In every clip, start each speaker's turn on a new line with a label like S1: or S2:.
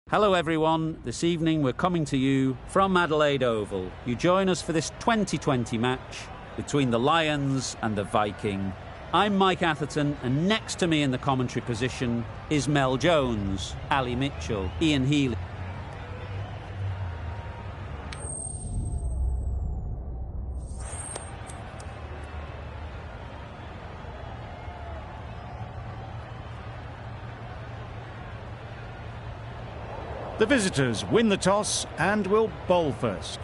S1: Hello everyone, this evening we're coming to you from Adelaide Oval. You join us for this 2020 match between the Lions and the Viking. I'm Mike Atherton, and next to me in the commentary position is Mel Jones, Ali Mitchell, Ian Healy.
S2: The visitors win the toss and will bowl first.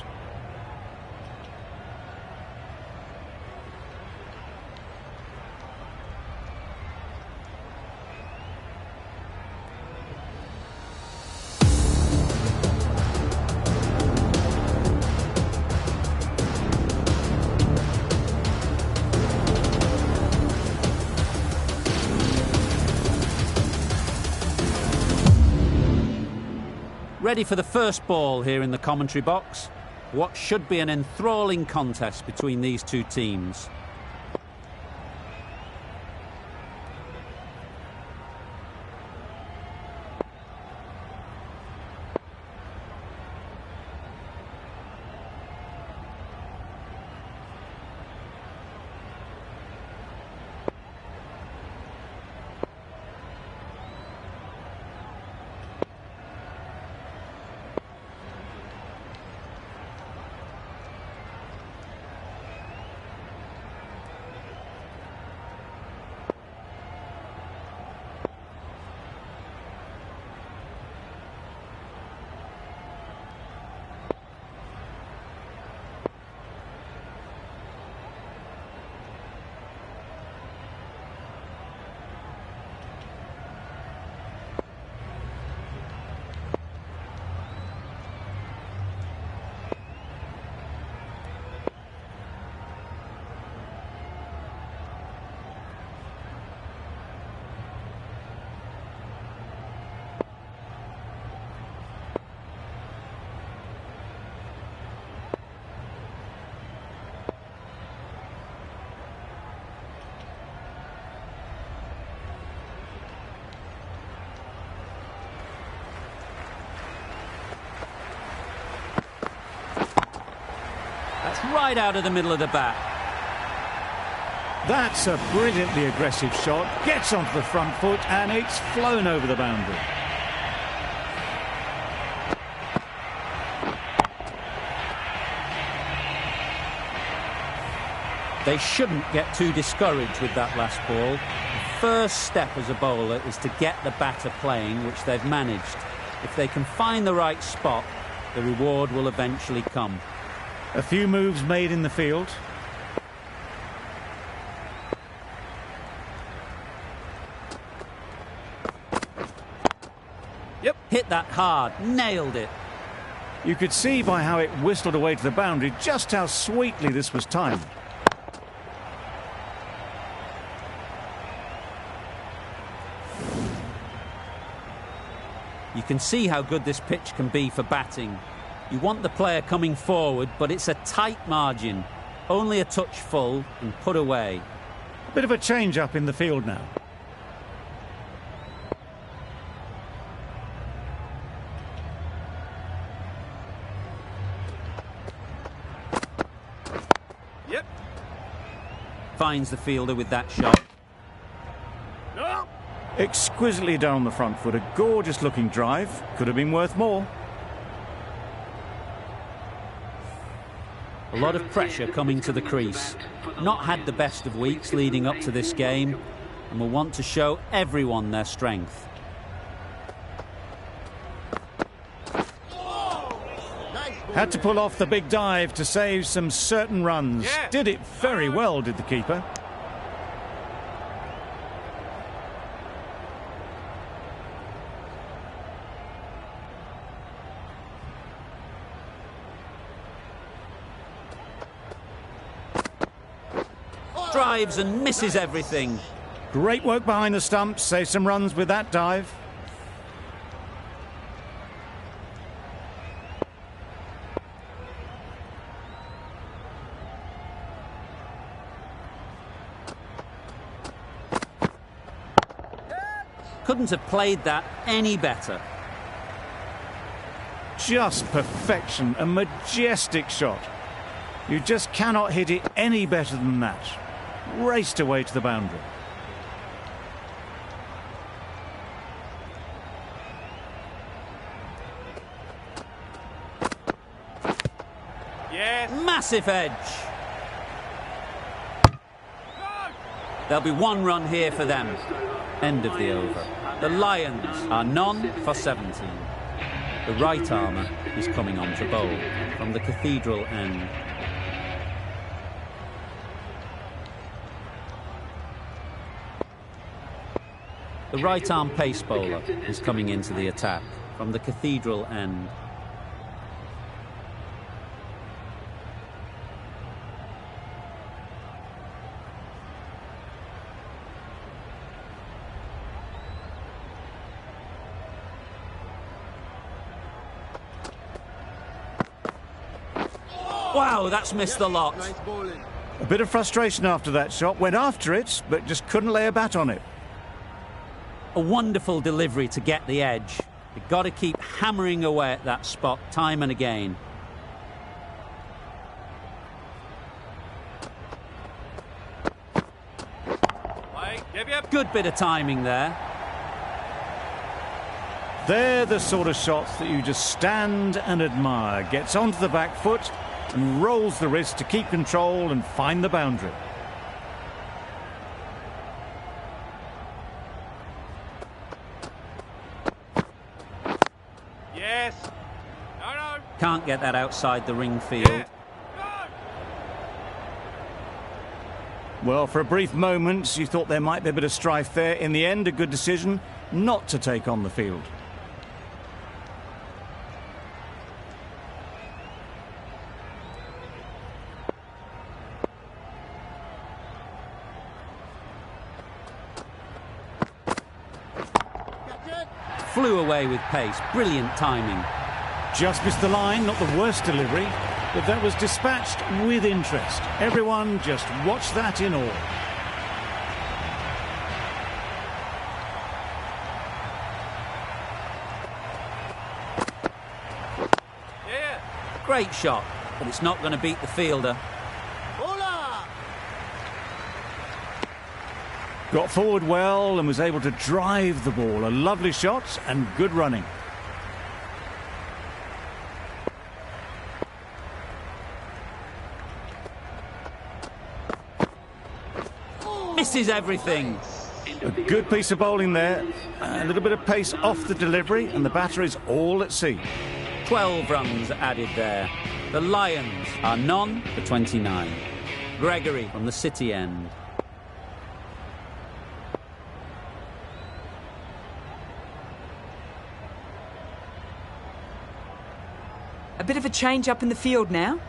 S1: Ready for the first ball here in the commentary box. What should be an enthralling contest between these two teams. That's right out of the middle of the bat.
S2: That's a brilliantly aggressive shot. Gets onto the front foot and it's flown over the boundary.
S1: They shouldn't get too discouraged with that last ball. The first step as a bowler is to get the batter playing, which they've managed. If they can find the right spot, the reward will eventually come.
S2: A few moves made in the field.
S1: Yep. Hit that hard, nailed it.
S2: You could see by how it whistled away to the boundary just how sweetly this was timed.
S1: You can see how good this pitch can be for batting. You want the player coming forward, but it's a tight margin. Only a touch full and put away.
S2: A bit of a change-up in the field now.
S1: Yep. Finds the fielder with that shot.
S2: No. Exquisitely done on the front foot. A gorgeous-looking drive. Could have been worth more.
S1: A lot of pressure coming to the crease. Not had the best of weeks leading up to this game, and will want to show everyone their strength.
S2: Had to pull off the big dive to save some certain runs. Yeah. Did it very well, did the keeper.
S1: Drives and misses everything.
S2: Great work behind the stumps, save some runs with that dive.
S1: Couldn't have played that any better.
S2: just perfection, a majestic shot. You just cannot hit it any better than that. Raced away to the boundary.
S1: Yes. Massive edge. There'll be one run here for them. End of the over. The Lions are none for 17. The right armour is coming on to bowl from the cathedral end. The right arm pace bowler is coming into the attack from the cathedral end. Wow, that's missed the lot.
S2: A bit of frustration after that shot. Went after it, but just couldn't lay a bat on it.
S1: A wonderful delivery to get the edge. You've got to keep hammering away at that spot time and again. Good bit of timing there.
S2: They're the sort of shots that you just stand and admire. Gets onto the back foot and rolls the wrist to keep control and find the boundary.
S1: Yes. No. Can't get that outside the ring field. Yeah.
S2: Well, for a brief moment, you thought there might be a bit of strife there. In the end, a good decision not to take on the field.
S1: Flew away with pace. Brilliant timing.
S2: Just missed the line, not the worst delivery, but that was dispatched with interest. Everyone just watched that in awe.
S1: Yeah. Great shot, but it's not going to beat the fielder.
S2: Got forward well and was able to drive the ball. A lovely shot and good running.
S1: Misses everything.
S2: A good piece of bowling there. A little bit of pace off the delivery and the batter is all at sea.
S1: 12 runs added there. The Lions are none for 29. Gregory from the City end.
S3: A bit of a change up in the field now.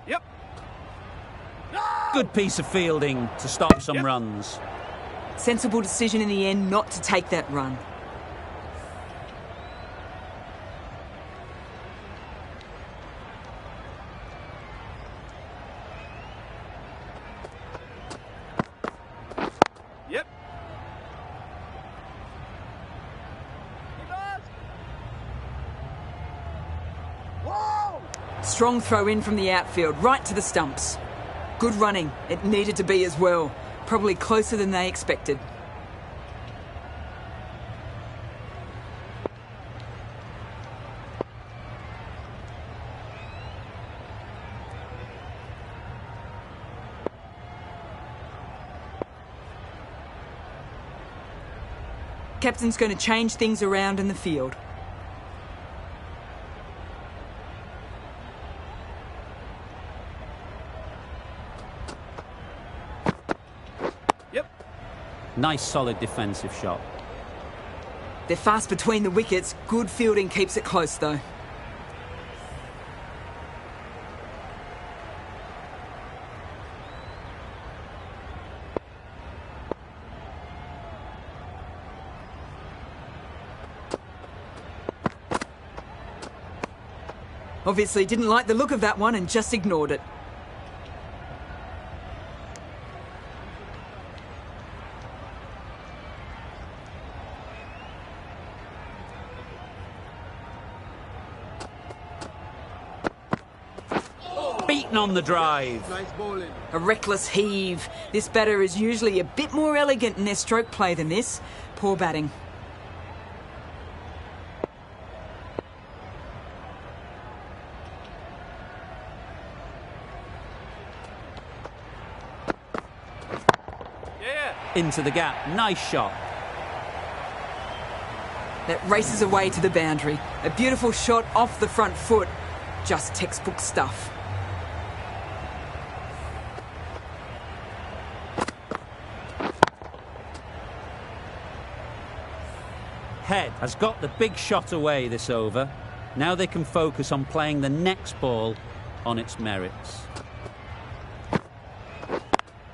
S1: Yep. Good piece of fielding to stop some runs.
S3: Sensible decision in the end not to take that run.
S1: Yep.
S3: Strong throw in from the outfield, right to the stumps. Good running. It needed to be as well. Probably closer than they expected. Captain's going to change things around in the field.
S1: Yep. Nice solid defensive shot.
S3: They're fast between the wickets. Good fielding keeps it close though. Obviously didn't like the look of that one and just ignored it.
S1: Beaten on the drive.
S4: Nice bowling.
S3: A reckless heave. This batter is usually a bit more elegant in their stroke play than this. Poor batting.
S1: Into the gap. Nice shot.
S3: That races away to the boundary. A beautiful shot off the front foot. Just textbook stuff.
S1: Head has got the big shot away this over. Now they can focus on playing the next ball on its merits.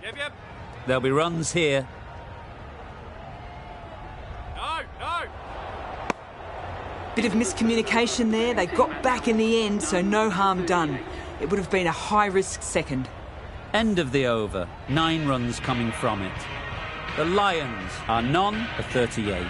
S4: Yep.
S1: There'll be runs here.
S4: No.
S3: Bit of miscommunication there. They got back in the end, so no harm done. It would have been a high-risk second.
S1: End of the over. 9 runs coming from it. The Lions are none for 38.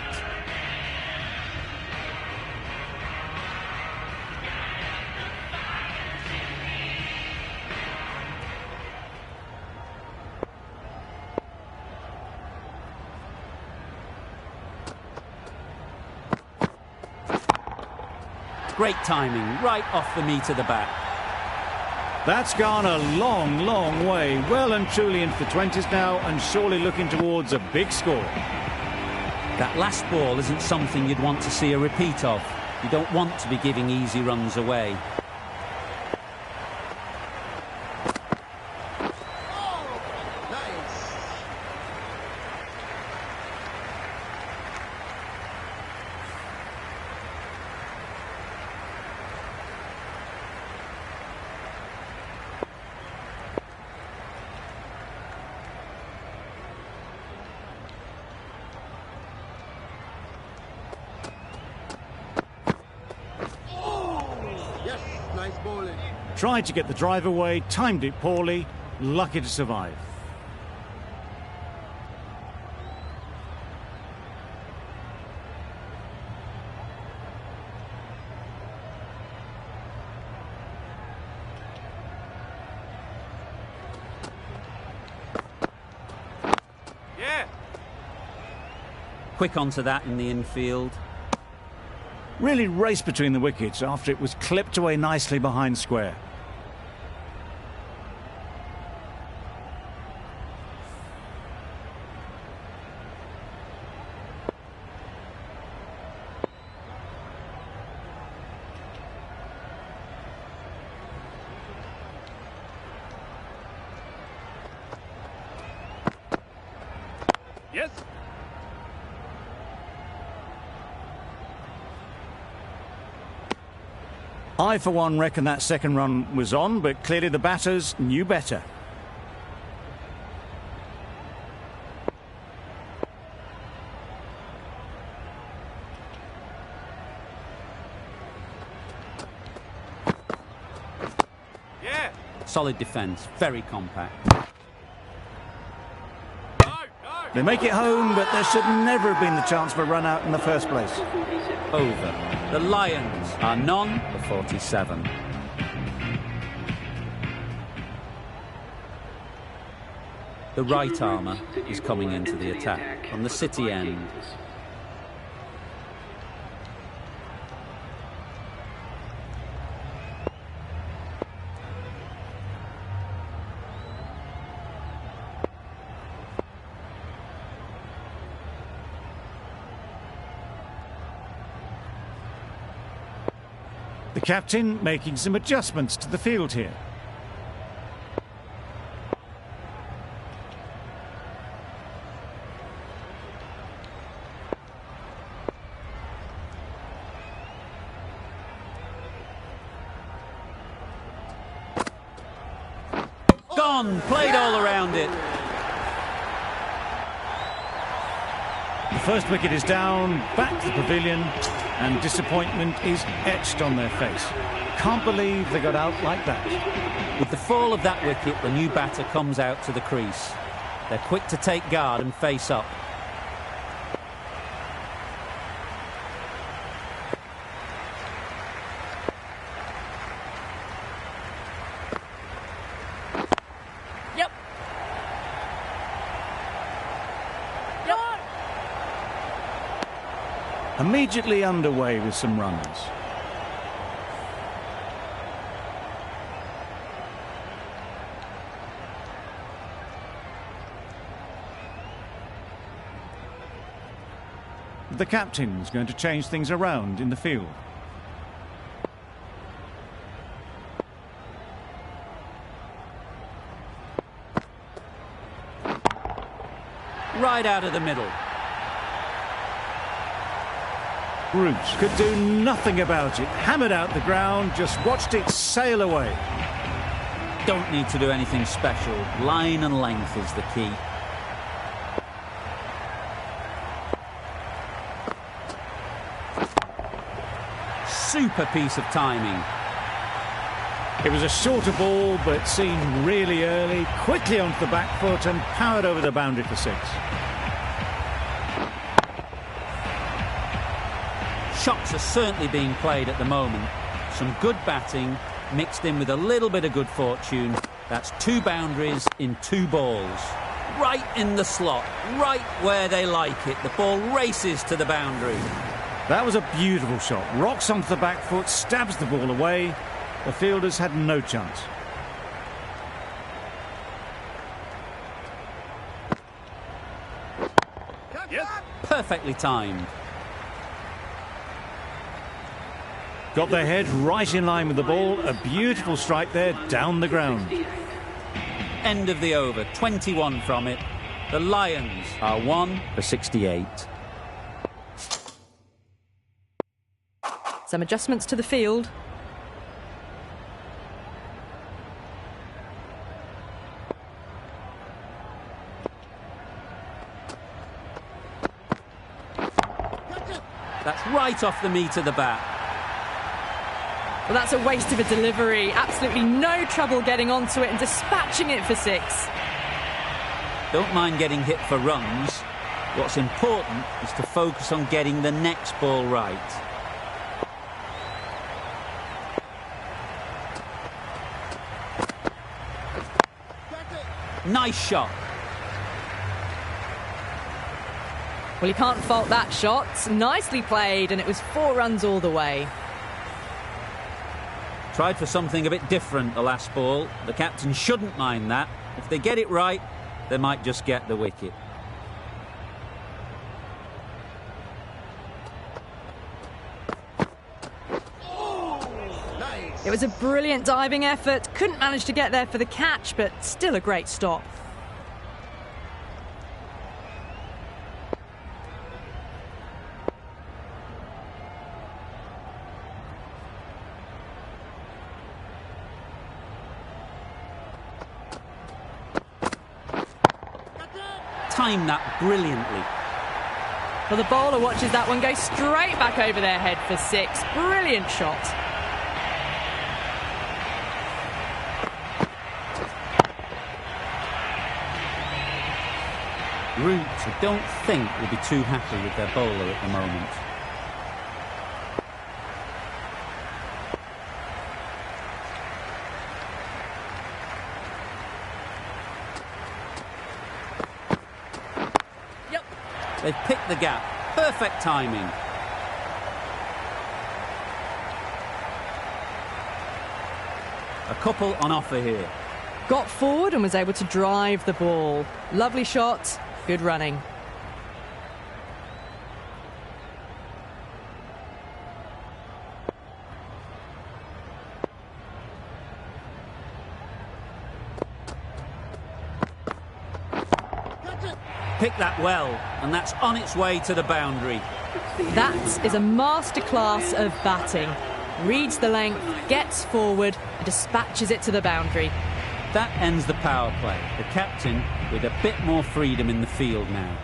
S1: Great timing, right off the meat of the bat.
S2: That's gone a long, long way. Well and truly into the 20s now, and surely looking towards a big score.
S1: That last ball isn't something you'd want to see a repeat of. You don't want to be giving easy runs away.
S4: Nice. Yes, nice bowling.
S2: Tried to get the drive away, timed it poorly, lucky to survive.
S4: Yeah.
S1: Quick onto that in the infield.
S2: Really raced between the wickets after it was clipped away nicely behind square.
S4: Yes.
S2: I, for one, reckon that second run was on, but clearly the batters knew better.
S4: Yeah.
S1: Solid defence, very compact.
S4: No.
S2: They make it home, but there should never have been the chance for a run out in the first place.
S1: Over. The Lions are none for 47. The right armour is coming into the attack on the City end.
S2: The captain making some adjustments to the field here.
S1: Gone, played all around it.
S2: The first wicket is down, back to the pavilion, and disappointment is etched on their face. Can't believe they got out like that.
S1: With the fall of that wicket, the new batter comes out to the crease. They're quick to take guard and face up.
S3: Yep.
S2: Immediately underway with some runners. The captain's going to change things around in the field.
S1: Right out of the middle.
S2: Roots could do nothing about it. Hammered out the ground, just watched it sail away.
S1: Don't need to do anything special. Line and length is the key. Super piece of timing.
S2: It was a shorter ball, but seen really early, quickly onto the back foot and powered over the boundary for 6.
S1: Shots are certainly being played at the moment. Some good batting mixed in with a little bit of good fortune. That's 2 boundaries in 2 balls. Right in the slot, right where they like it. The ball races to the boundary.
S2: That was a beautiful shot. Rocks onto the back foot, stabs the ball away. The fielders had no chance.
S4: Yes.
S1: Perfectly timed.
S2: Got their head right in line with the ball. A beautiful strike there, down the ground.
S1: End of the over, 21 from it. The Lions are 1 for 68.
S5: Some adjustments to the field.
S1: That's right off the meat of the bat.
S5: Well, that's a waste of a delivery. Absolutely no trouble getting onto it and dispatching it for 6.
S1: Don't mind getting hit for runs. What's important is to focus on getting the next ball right. Nice shot.
S5: Well, you can't fault that shot. Nicely played, and it was 4 runs all the way.
S1: Tried for something a bit different the last ball. The captain shouldn't mind that. If they get it right, they might just get the wicket.
S5: It was a brilliant diving effort. Couldn't manage to get there for the catch, but still a great stop.
S1: Timed that brilliantly.
S5: Well, the bowler watches that one go straight back over their head for 6. Brilliant shot.
S1: Roots, I don't think, will be too happy with their bowler at the moment.
S5: Yep.
S1: They've picked the gap. Perfect timing. A couple on offer here.
S5: Got forward and was able to drive the ball. Lovely shot, good running.
S1: Picked that well, and that's on its way to the boundary.
S5: That is a masterclass of batting. Reads the length, gets forward, and dispatches it to the boundary.
S1: That ends the power play. The captain with a bit more freedom in the field now.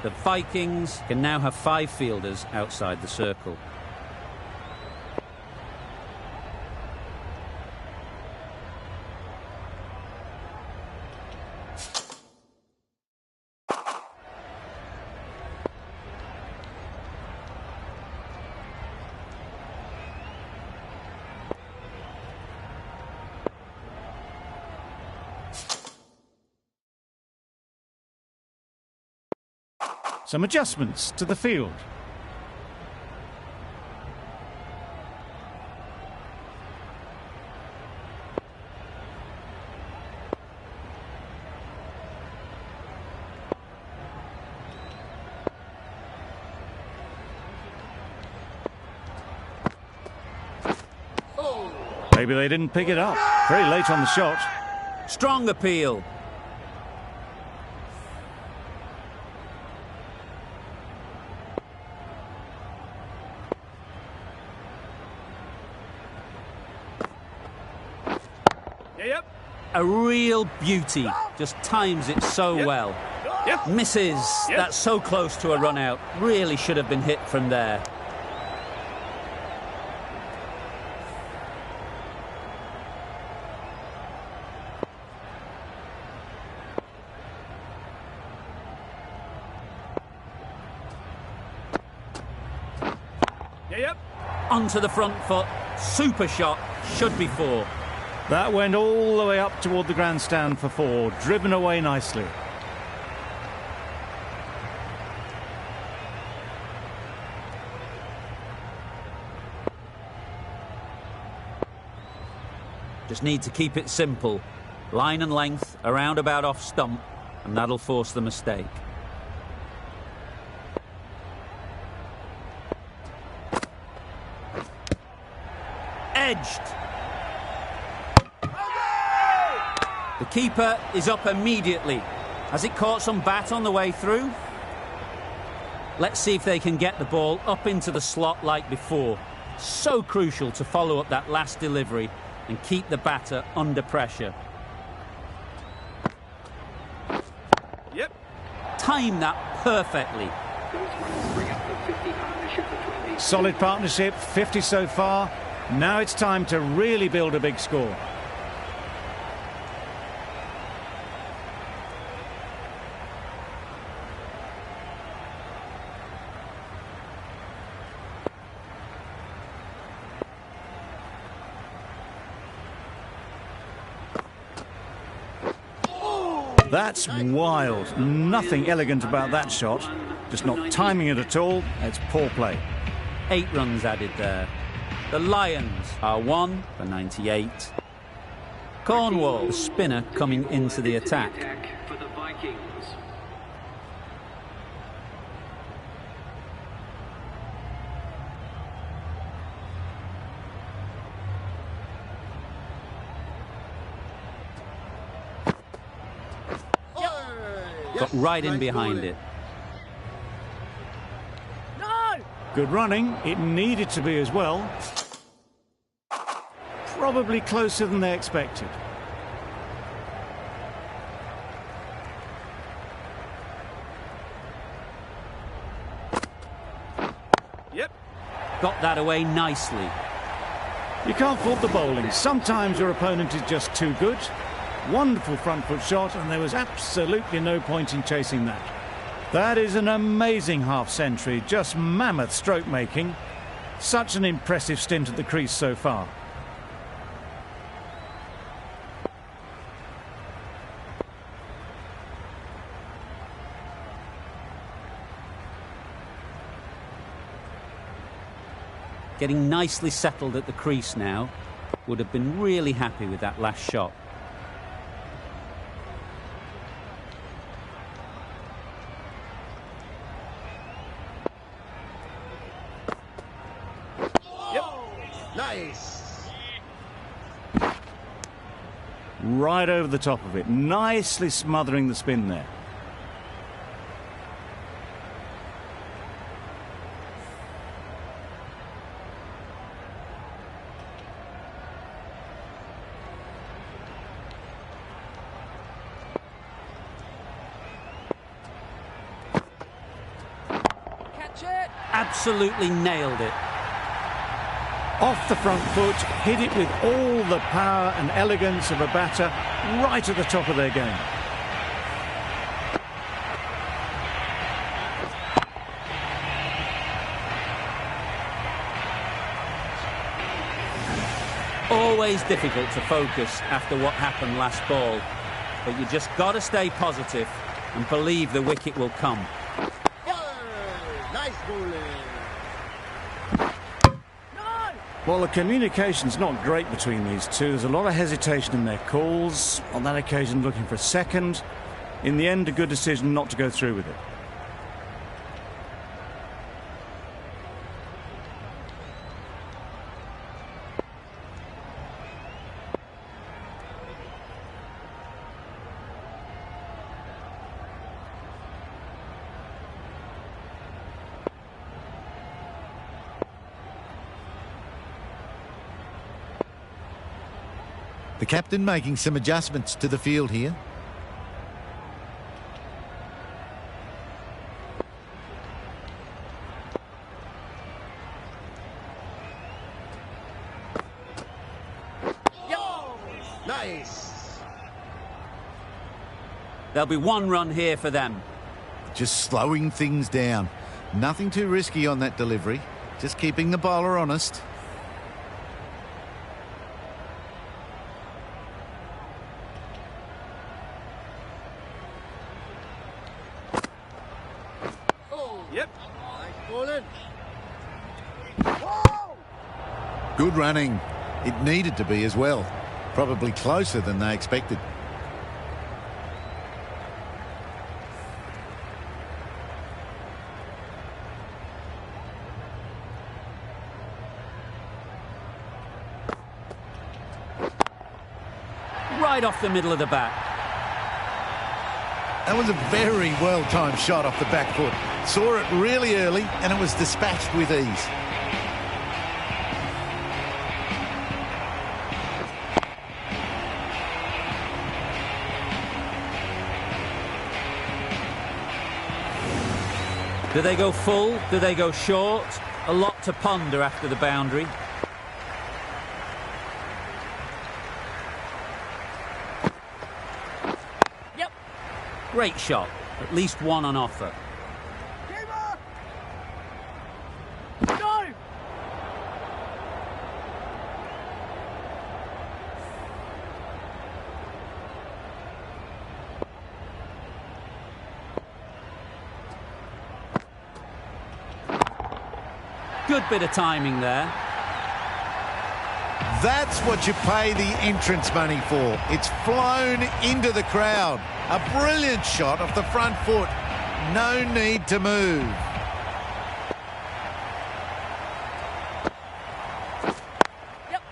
S1: The Vikings can now have 5 fielders outside the circle.
S2: Some adjustments to the field. Maybe they didn't pick it up. Very late on the shot.
S1: Strong appeal.
S4: Yep.
S1: A real beauty. Just times it so well.
S4: Yep.
S1: Misses.
S4: Yep.
S1: That's so close to a run out. Really should have been hit from there.
S4: Yep.
S1: Onto the front foot. Super shot. Should be 4.
S2: That went all the way up toward the grandstand for 4, driven away nicely.
S1: Just need to keep it simple. Line and length, around about off stump, and that'll force the mistake. Edged. The keeper is up immediately. Has it caught some bat on the way through? Let's see if they can get the ball up into the slot like before. So crucial to follow up that last delivery and keep the batter under pressure.
S4: Yep.
S1: Time that perfectly.
S2: Solid partnership, 50 so far. Now it's time to really build a big score. That's wild. Nothing elegant about that shot. Just not timing it at all. It's poor play.
S1: 8 runs added there. The Lions are 1 for 98. Cornwall, the spinner, coming into the attack.
S6: For the Vikings.
S1: Got right in behind it.
S2: Good running. It needed to be as well. Probably closer than they expected.
S4: Yep.
S1: Got that away nicely.
S2: You can't fault the bowling. Sometimes your opponent is just too good. Wonderful front foot shot, and there was absolutely no point in chasing that. That is an amazing half-century, just mammoth stroke making. Such an impressive stint at the crease so far.
S1: Getting nicely settled at the crease now. Would have been really happy with that last shot.
S4: Nice.
S2: Right over the top of it, nicely smothering the spin there.
S1: absolutely nailed it.
S2: Off the front foot, hit it with all the power and elegance of a batter right at the top of their game.
S1: Always difficult to focus after what happened last ball, but you just got to stay positive and believe the wicket will come.
S6: Nice bowling.
S2: Well, the communication's not great between these two. There's a lot of hesitation in their calls. On that occasion, looking for a second. In the end, a good decision not to go through with it.
S6: The captain making some adjustments to the field here. Nice.
S1: There'll be one run here for them.
S6: Just slowing things down. Nothing too risky on that delivery. Just keeping the bowler honest.
S4: Yep.
S6: Good running. It needed to be as well. Probably closer than they expected.
S1: Right off the middle of the bat.
S6: That was a very well-timed shot off the back foot. Saw it really early and it was dispatched with ease.
S1: Do they go full? Do they go short? A lot to ponder after the boundary.
S3: Yep.
S1: Great shot. At least one on offer.
S3: No!
S1: Good bit of timing there.
S6: That's what you pay the entrance money for. It's flown into the crowd. A brilliant shot off the front foot. No need to move.
S3: Yep.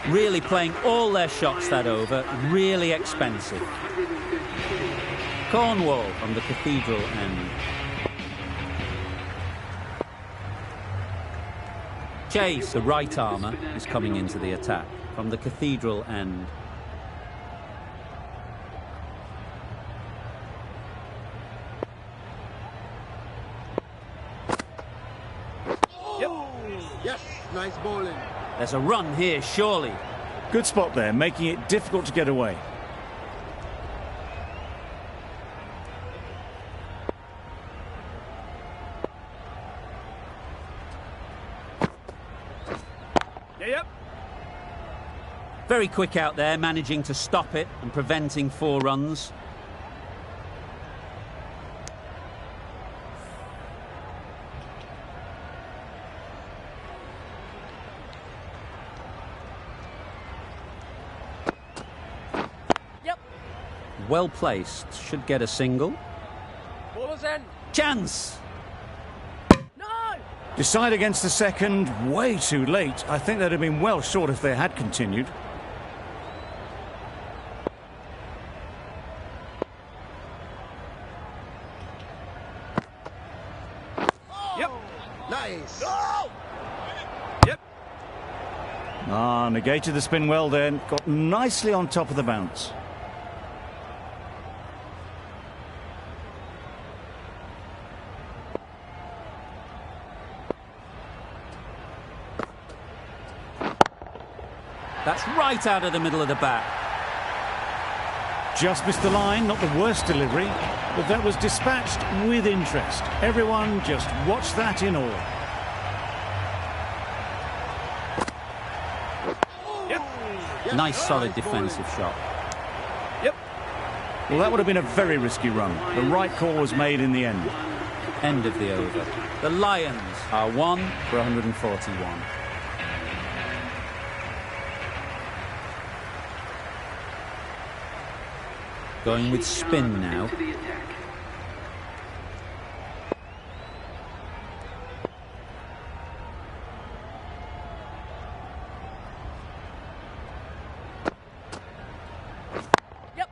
S1: Really playing all their shots that over. Really expensive. Cornwall on the Cathedral end. Chase, the right armour, is coming into the attack from the Cathedral end.
S4: Yep.
S6: Yes, nice bowling.
S1: There's a run here, surely.
S2: Good spot there, making it difficult to get away.
S4: Yep.
S1: Very quick out there, managing to stop it and preventing 4 runs.
S3: Yep.
S1: Well placed, should get a single.
S3: Ballers in.
S1: Chance!
S3: No!
S2: Decide against the second, way too late. I think they'd have been well short if they had continued.
S4: Yep.
S6: Nice.
S4: Yep.
S2: Negated the spin well then. Got nicely on top of the bounce.
S1: That's right out of the middle of the bat.
S2: Just missed the line, not the worst delivery, but that was dispatched with interest. Everyone just watched that in awe.
S4: Yep.
S1: Nice solid defensive shot.
S4: Yep.
S2: Well, that would have been a very risky run. The right call was made in the end.
S1: End of the over. The Lions are 1 for 141. Going with spin now.
S3: Yep.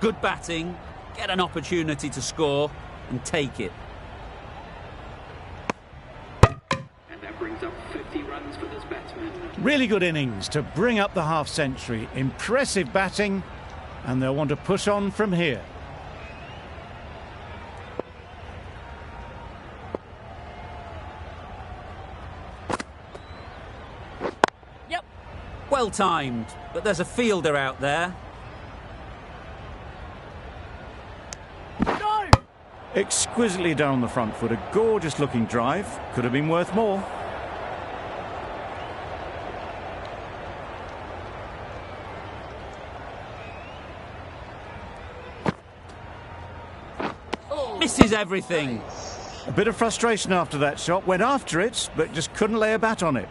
S1: Good batting. Get an opportunity to score and take it.
S7: And that brings up 50 runs for this batsman.
S2: Really good innings to bring up the half-century. Impressive batting, and they'll want to push on from here.
S3: Yep.
S1: Well timed, but there's a fielder out there.
S3: No!
S2: Exquisitely done on the front foot. A gorgeous looking drive. Could have been worth more.
S1: Misses everything.
S2: A bit of frustration after that shot. Went after it, but just couldn't lay a bat on it.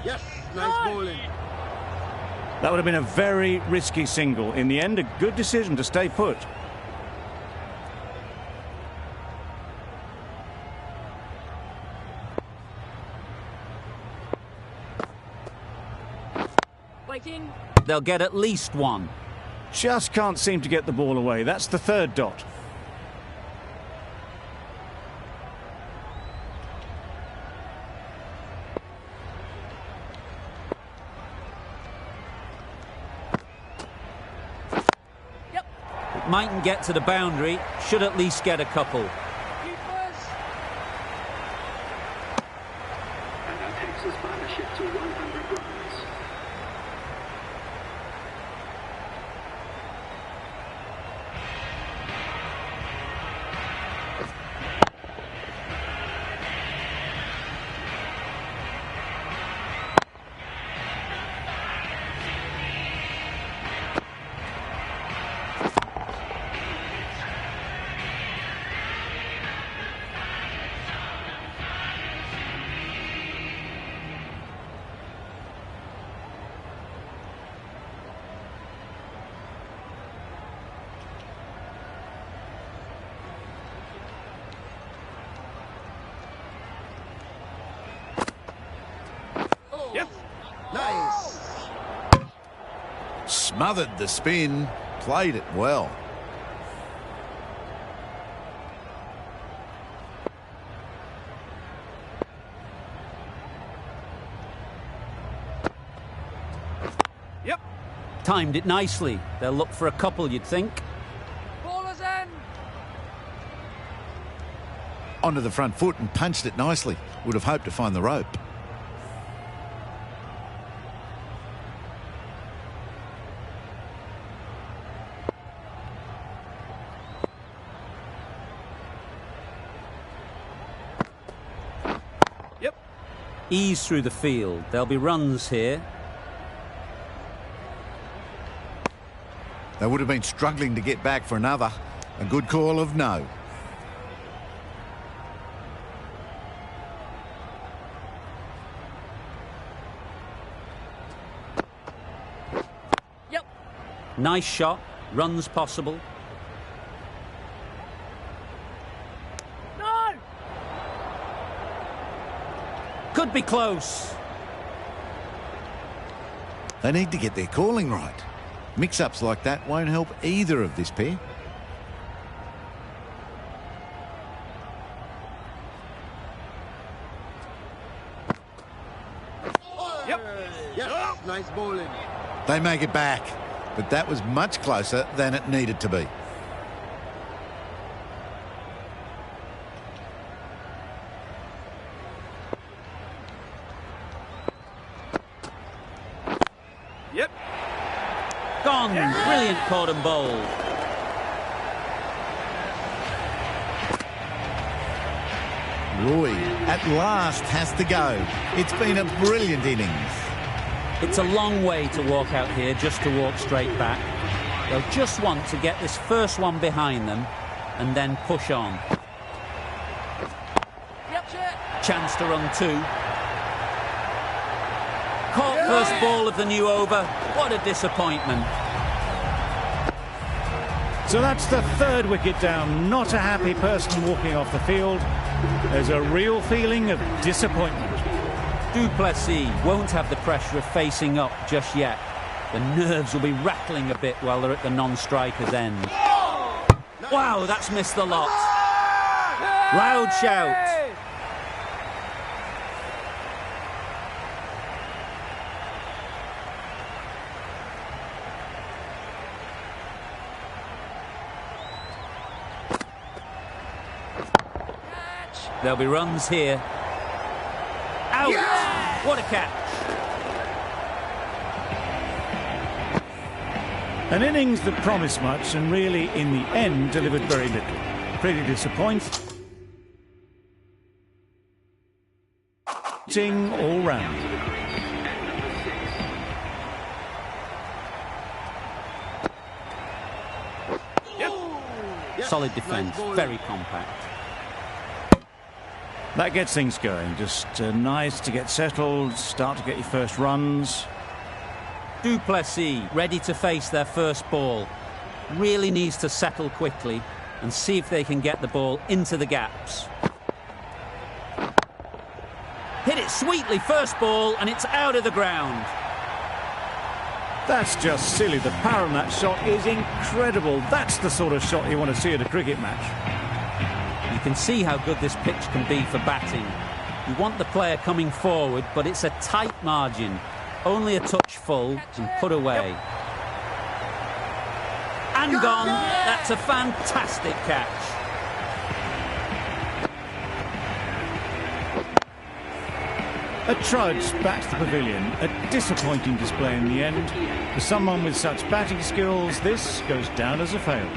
S7: Yes, nice bowling.
S2: That would have been a very risky single. In the end, a good decision to stay put.
S3: Waking.
S1: They'll get at least one.
S2: Just can't seem to get the ball away. That's the third dot.
S3: Yep.
S1: It mightn't get to the boundary. Should at least get a couple.
S3: Keepers.
S7: And that takes his partnership to 100 runs.
S4: Yep.
S6: Nice. Smothered the spin, played it well.
S4: Yep.
S1: Timed it nicely. They'll look for a couple, you'd think.
S3: Ballers in.
S6: Onto the front foot and punched it nicely. Would have hoped to find the rope.
S4: Yep.
S1: Ease through the field. There'll be runs here.
S6: They would have been struggling to get back for another. A good call of no.
S3: Yep.
S1: Nice shot. Runs possible.
S3: No!
S1: Could be close.
S6: They need to get their calling right. Mix-ups like that won't help either of this pair.
S4: Yep.
S7: Yes, nice bowling.
S6: They make it back, but that was much closer than it needed to be.
S1: caught and bowled.
S6: Roy, at last, has to go. It's been a brilliant innings.
S1: It's a long way to walk out here just to walk straight back. They'll just want to get this first one behind them and then push on. Chance to run two. Caught first ball of the new over. What a disappointment.
S2: So that's the third wicket down. Not a happy person walking off the field. There's a real feeling of disappointment.
S1: Du Plessis won't have the pressure of facing up just yet. The nerves will be rattling a bit while they're at the non-striker's end. Wow, that's missed the lot. Loud shout. There'll be runs here. Out! Yeah! What a catch!
S2: An innings that promised much and really, in the end, delivered very little. Pretty disappointing all round.
S1: Solid defence, very compact.
S2: That gets things going. Just nice to get settled, start to get your first runs.
S1: Du Plessis ready to face their first ball. Really needs to settle quickly and see if they can get the ball into the gaps. Hit it sweetly, first ball, and it's out of the ground.
S2: That's just silly. The power on that shot is incredible. That's the sort of shot you want to see at a cricket match.
S1: You can see how good this pitch can be for batting. You want the player coming forward, but it's a tight margin. Only a touch full and put away. And gone. That's a fantastic catch.
S2: A trudge back to the pavilion. A disappointing display in the end. For someone with such batting skills, this goes down as a fail.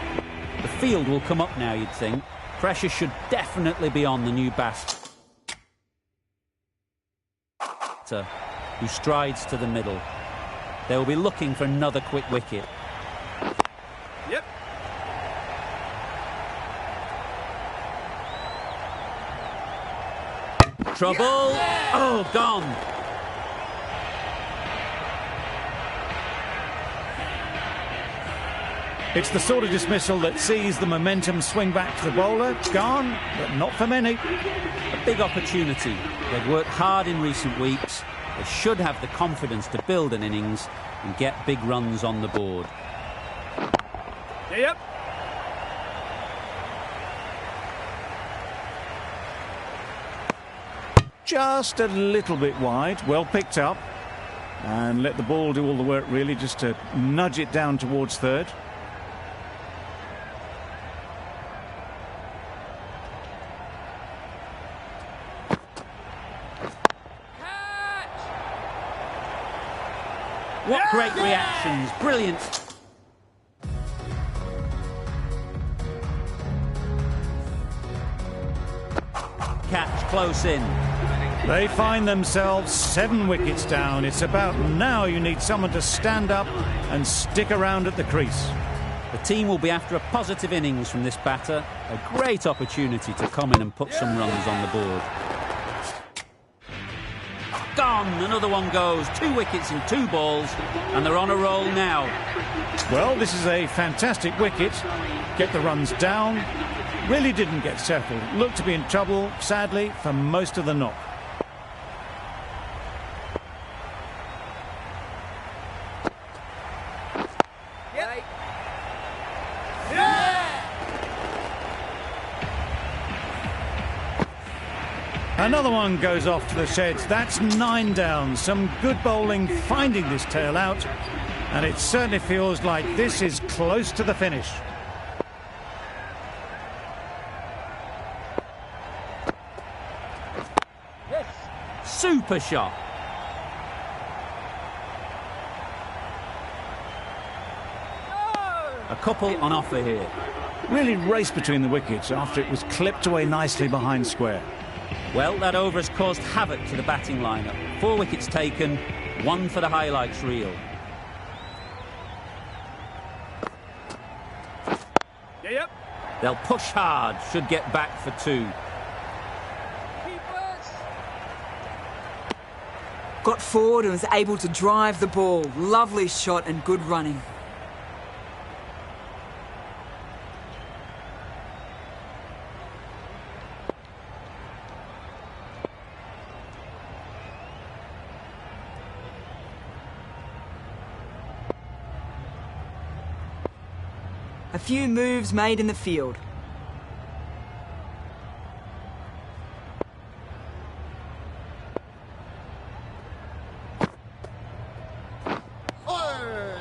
S1: The field will come up now, you'd think. Pressure should definitely be on the new batter, who strides to the middle. They will be looking for another quick wicket.
S4: Yep.
S1: Trouble. Yeah. Oh, gone.
S2: It's the sort of dismissal that sees the momentum swing back to the bowler. Gone, but not for many.
S1: A big opportunity. They've worked hard in recent weeks. They should have the confidence to build an innings and get big runs on the board.
S4: Yep.
S2: Just a little bit wide. Well picked up. And let the ball do all the work, really, just to nudge it down towards third.
S1: What great reactions. Brilliant. Catch close in.
S2: They find themselves 7 wickets down. It's about now you need someone to stand up and stick around at the crease.
S1: The team will be after a positive innings from this batter. A great opportunity to come in and put some runs on the board. Gone. Another one goes. 2 wickets in 2 balls, and they're on a roll now.
S2: Well, this is a fantastic wicket. Get the runs down. Really didn't get settled. Looked to be in trouble, sadly, for most of the knock. Another one goes off to the sheds. That's 9 down. Some good bowling finding this tail out. And it certainly feels like this is close to the finish.
S1: Yes. Super shot. A couple on offer here.
S2: Really raced between the wickets after it was clipped away nicely behind square.
S1: Well, that over has caused havoc to the batting lineup. 4 wickets taken, 1 for the highlights reel.
S4: Yep.
S1: They'll push hard, should get back for 2.
S3: Got forward and was able to drive the ball. Lovely shot and good running. A few moves made in the field.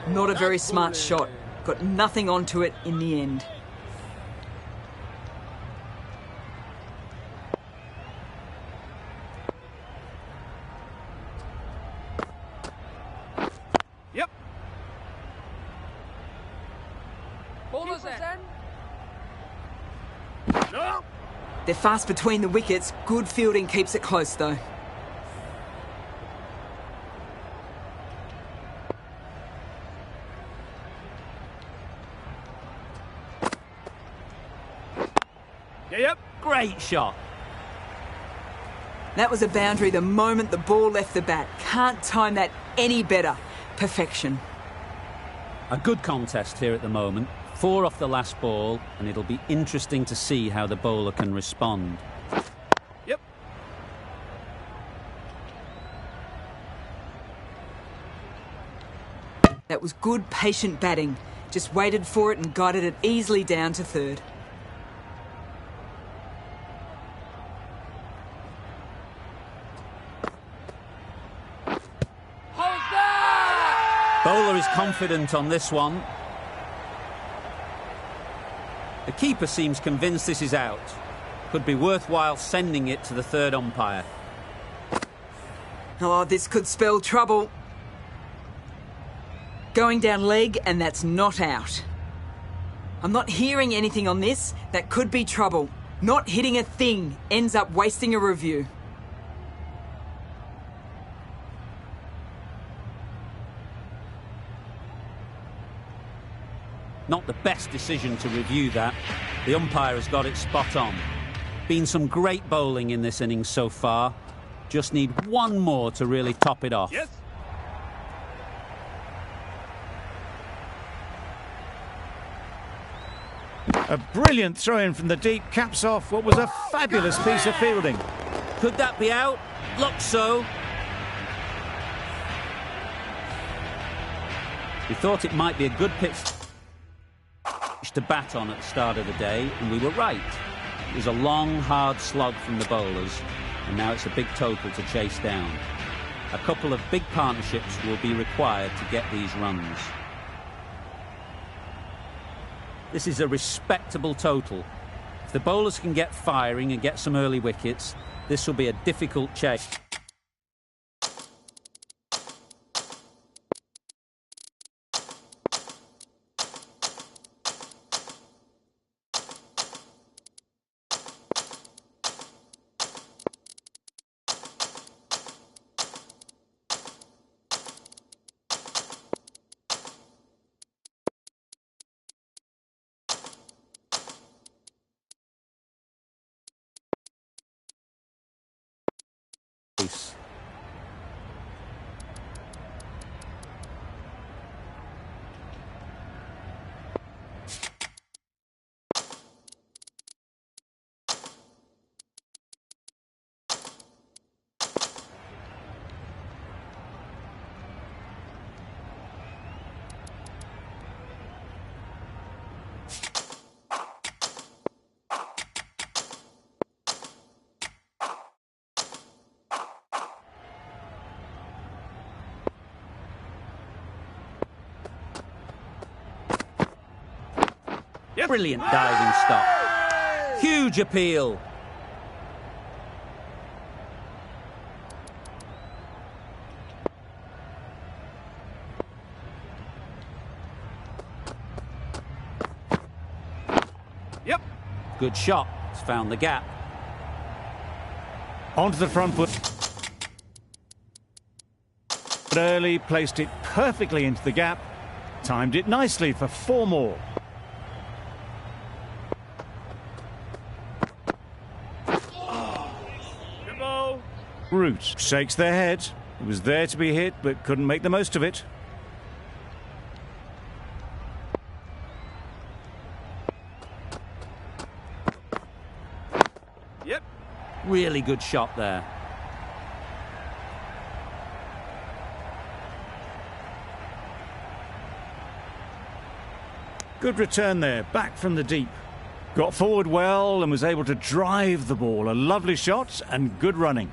S3: Not a very smart shot. Got nothing onto it in the end.
S4: Yep. Bowler's end. No.
S3: They're fast between the wickets. Good fielding keeps it close though.
S4: Yep.
S1: Great shot.
S3: That was a boundary the moment the ball left the bat. Can't time that any better. Perfection.
S1: A good contest here at the moment. 4 off the last ball, and it'll be interesting to see how the bowler can respond.
S4: Yep.
S3: That was good, patient batting. Just waited for it and guided it easily down to third.
S1: Bowler is confident on this one. The keeper seems convinced this is out. Could be worthwhile sending it to the third umpire.
S3: Oh, this could spell trouble. Going down leg, and that's not out. I'm not hearing anything on this. That could be trouble. Not hitting a thing ends up wasting a review.
S1: Not the best decision to review that. The umpire has got it spot on. Been some great bowling in this innings so far. Just need one more to really top it off.
S4: Yes.
S2: A brilliant throw-in from the deep caps off what was a fabulous piece of fielding.
S1: Could that be out? Looks so. We thought it might be a good pitch to bat on at the start of the day, and we were right. It was a long, hard slog from the bowlers, and now it's a big total to chase down. A couple of big partnerships will be required to get these runs. This is a respectable total. If the bowlers can get firing and get some early wickets, this will be a difficult chase.
S4: Yep.
S1: Brilliant diving stop. Huge appeal.
S4: Yep.
S1: Good shot. It's found the gap.
S2: Onto the front foot. But early, placed it perfectly into the gap. Timed it nicely for 4 more.
S4: Good ball.
S2: Root shakes their head. It was there to be hit, but couldn't make the most of it.
S4: Yep.
S1: Really good shot there.
S2: Good return there, back from the deep. Got forward well and was able to drive the ball. A lovely shot and good running.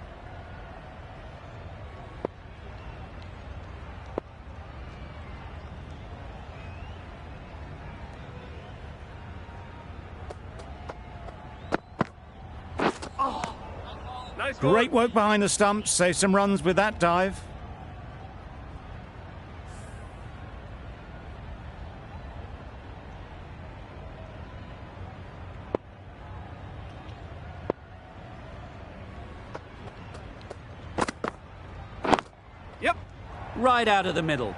S4: Nice
S2: Great
S4: one.
S2: work behind the stumps. Saved some runs with that dive.
S4: Yep.
S1: Right out of the middle.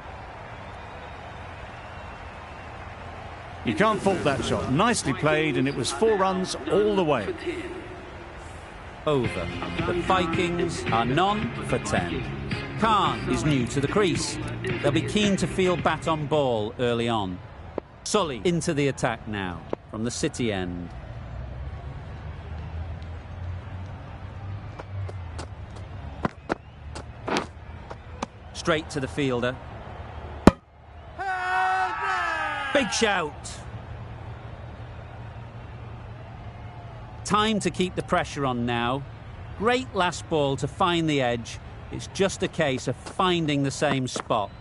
S2: You can't fault that shot. Nicely played, and it was 4 runs all the way.
S1: Over. The Vikings are none for 10. Khan is new to the crease. They'll be keen to field bat on ball early on. Sully into the attack now from the City end. Straight to the fielder. Big shout. Time to keep the pressure on now. Great last ball to find the edge. It's just a case of finding the same spot.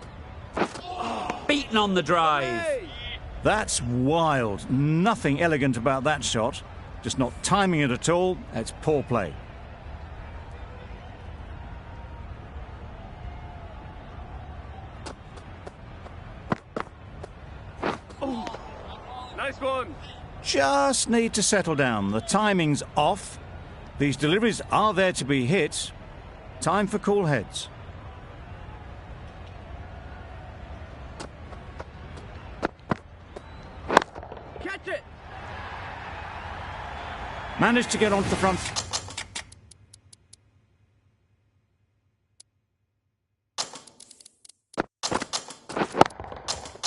S1: Beaten on the drive.
S2: That's wild. Nothing elegant about that shot. Just not timing it at all. It's poor play.
S4: Nice one.
S2: Just need to settle down. The timing's off. These deliveries are there to be hit. Time for cool heads.
S4: Catch it.
S2: Managed to get onto the front.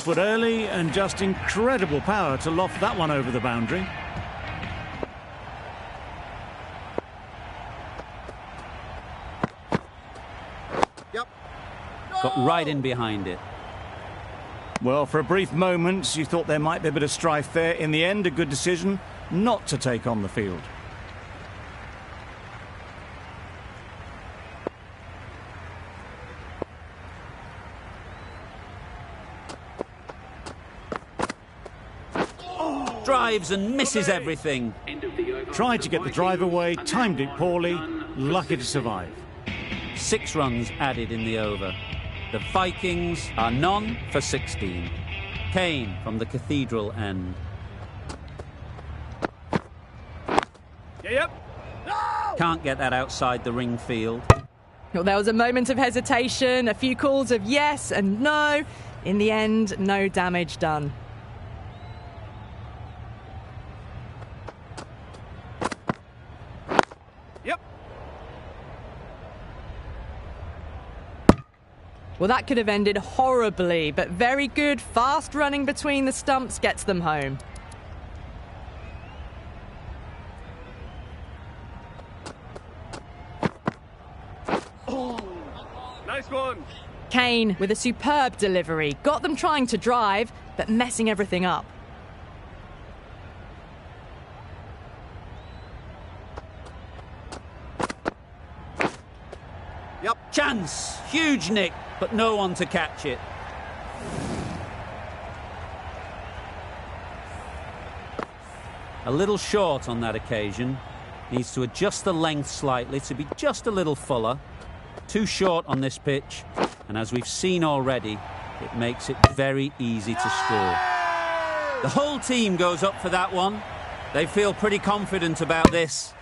S2: Foot early and just incredible power to loft that one over the boundary.
S4: Yep.
S1: Got right in behind it.
S2: Well, for a brief moment, you thought there might be a bit of strife there. In the end, a good decision not to take on the field.
S1: Drives and misses everything.
S2: Tried to get the drive away, timed it poorly, lucky to survive.
S1: 6 runs added in the over. The Vikings are none for 16. Kane from the Cathedral end.
S4: Yep.
S1: Can't get that outside the ring field.
S5: Well, there was a moment of hesitation, a few calls of yes and no. In the end, no damage done.
S4: Yep.
S5: Well, that could have ended horribly, but very good, fast running between the stumps gets them home.
S4: Nice one.
S5: Kane with a superb delivery, got them trying to drive, but messing everything up.
S4: Yep.
S1: Chance, huge nick, but no one to catch it. A little short on that occasion. Needs to adjust the length slightly to be just a little fuller. Too short on this pitch, and as we've seen already, it makes it very easy to score. The whole team goes up for that one. They feel pretty confident about this.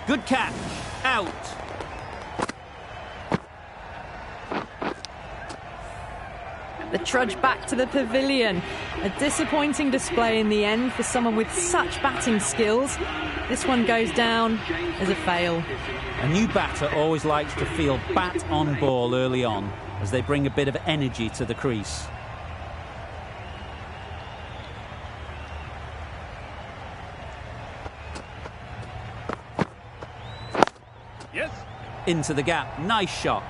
S1: Good catch. Out.
S5: The trudge back to the pavilion. A disappointing display in the end for someone with such batting skills. This one goes down as a fail.
S1: A new batter always likes to feel bat on ball early on as they bring a bit of energy to the crease.
S4: Yes.
S1: Into the gap. Nice shot.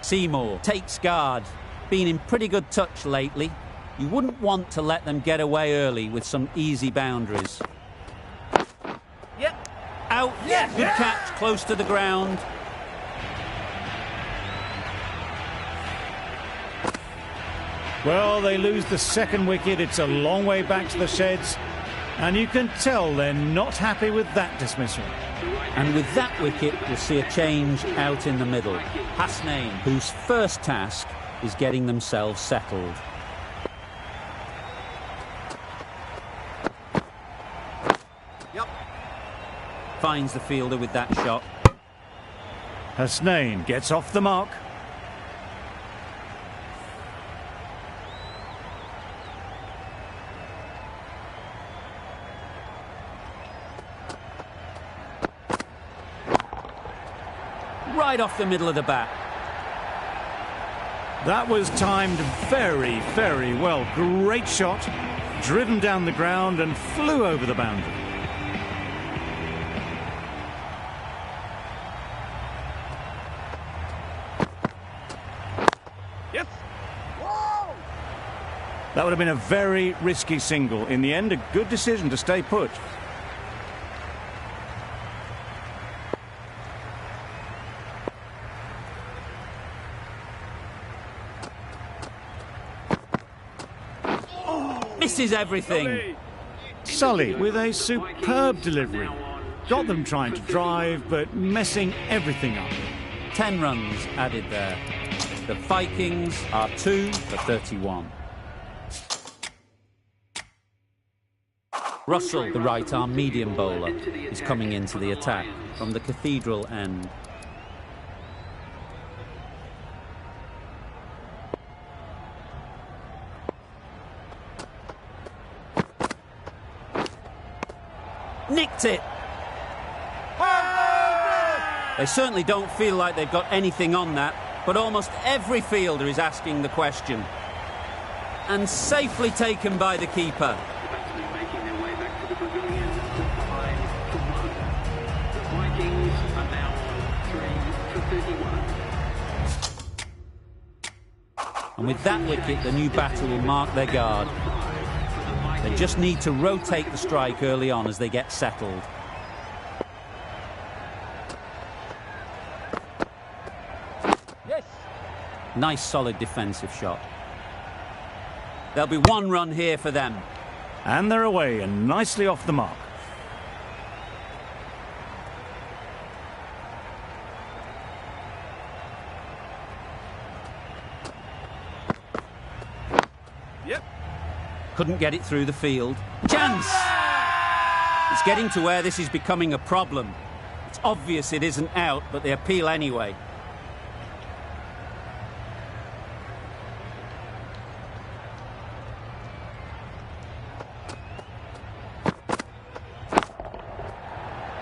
S1: Seymour takes guard. Been in pretty good touch lately. You wouldn't want to let them get away early with some easy boundaries.
S4: Yep.
S1: Out.
S4: Yeah.
S1: Good catch, close to the ground.
S2: Well, they lose the second wicket. It's a long way back to the sheds. And you can tell they're not happy with that dismissal.
S1: And with that wicket, we'll see a change out in the middle. Hasnain, whose first task is getting themselves settled.
S4: Yep.
S1: Finds the fielder with that shot.
S2: Hasnain gets off the mark.
S1: Right off the middle of the bat.
S2: That was timed very, very well. Great shot. Driven down the ground and flew over the boundary.
S4: Yes.
S2: That would have been a very risky single. In the end, a good decision to stay put.
S1: Misses everything.
S2: Sully with a superb delivery. Got them trying to drive, but messing everything up.
S1: 10 runs added there. The Vikings are 2 for 31. Russell, the right-arm medium bowler, is coming into the attack from the Cathedral end. Nicked it! They certainly don't feel like they've got anything on that, but almost every fielder is asking the question. And safely taken by the keeper.
S7: The batsmen making their way back to the pavilion to 5 for 1. The Vikings are now on 3 for 31.
S1: And with that wicket, the new batter will mark their guard. They just need to rotate the strike early on as they get settled.
S4: Yes.
S1: Nice solid defensive shot. There'll be 1 run here for them.
S2: And they're away and nicely off the mark.
S4: Yep.
S1: Couldn't get it through the field. Chance! It's getting to where this is becoming a problem. It's obvious it isn't out, but they appeal anyway.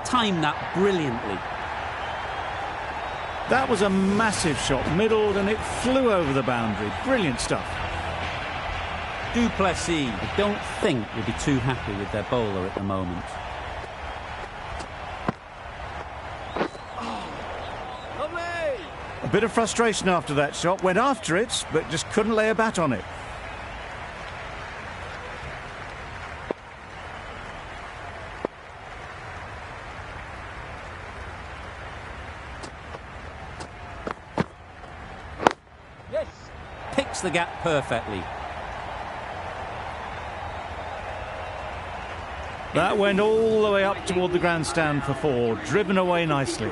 S1: Timed that brilliantly.
S2: That was a massive shot, middled, and it flew over the boundary. Brilliant stuff.
S1: Duplessis, I don't think, will be too happy with their bowler at the moment.
S4: Lovely.
S2: A bit of frustration after that shot. Went after it, but just couldn't lay a bat on it.
S4: Yes.
S1: picks the gap perfectly.
S2: That went all the way up toward the grandstand for 4, driven away nicely.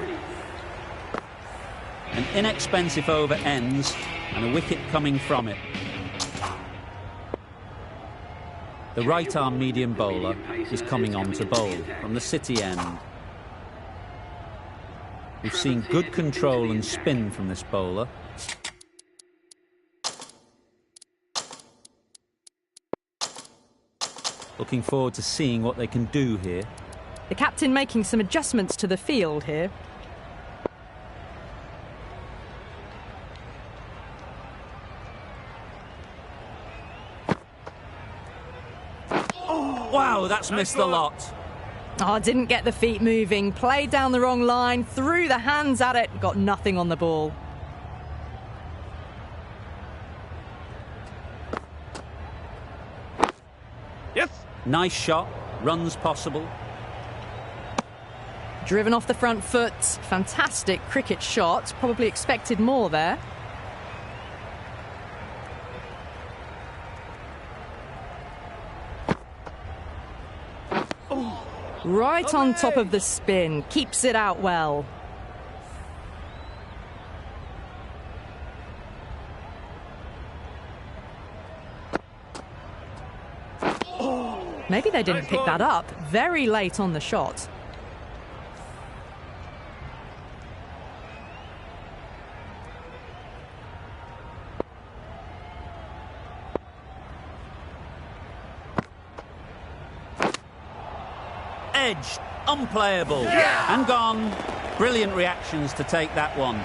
S1: An inexpensive over ends and a wicket coming from it. The right-arm medium bowler is coming on to bowl from the City end. We've seen good control and spin from this bowler. Looking forward to seeing what they can do here.
S5: The captain making some adjustments to the field here.
S1: Wow, that's missed the lot.
S5: Oh, didn't get the feet moving, played down the wrong line, threw the hands at it, got nothing on the ball.
S4: Yes.
S1: Nice shot, runs possible.
S5: Driven off the front foot, fantastic cricket shot, probably expected more there. Right on top of the spin, keeps it out well. Maybe they didn't pick that up. Very late on the shot.
S1: Edged, unplayable, and gone. Brilliant reactions to take that one.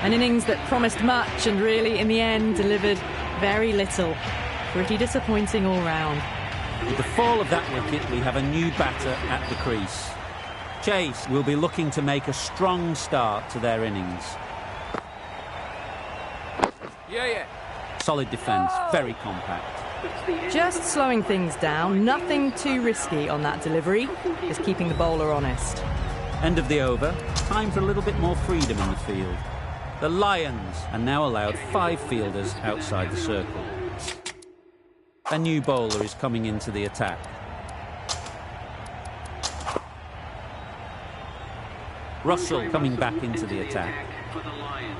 S5: An innings that promised much and really, in the end, delivered very little. Pretty disappointing all round.
S1: With the fall of that wicket, we have a new batter at the crease. Chase will be looking to make a strong start to their innings.
S4: Yeah.
S1: Solid defence, very compact.
S5: Just slowing things down, nothing too risky on that delivery, just keeping the bowler honest.
S1: End of the over, time for a little bit more freedom in the field. The Lions are now allowed 5 fielders outside the circle. A new bowler is coming into the attack. Russell coming back into the attack.
S7: For the Lions.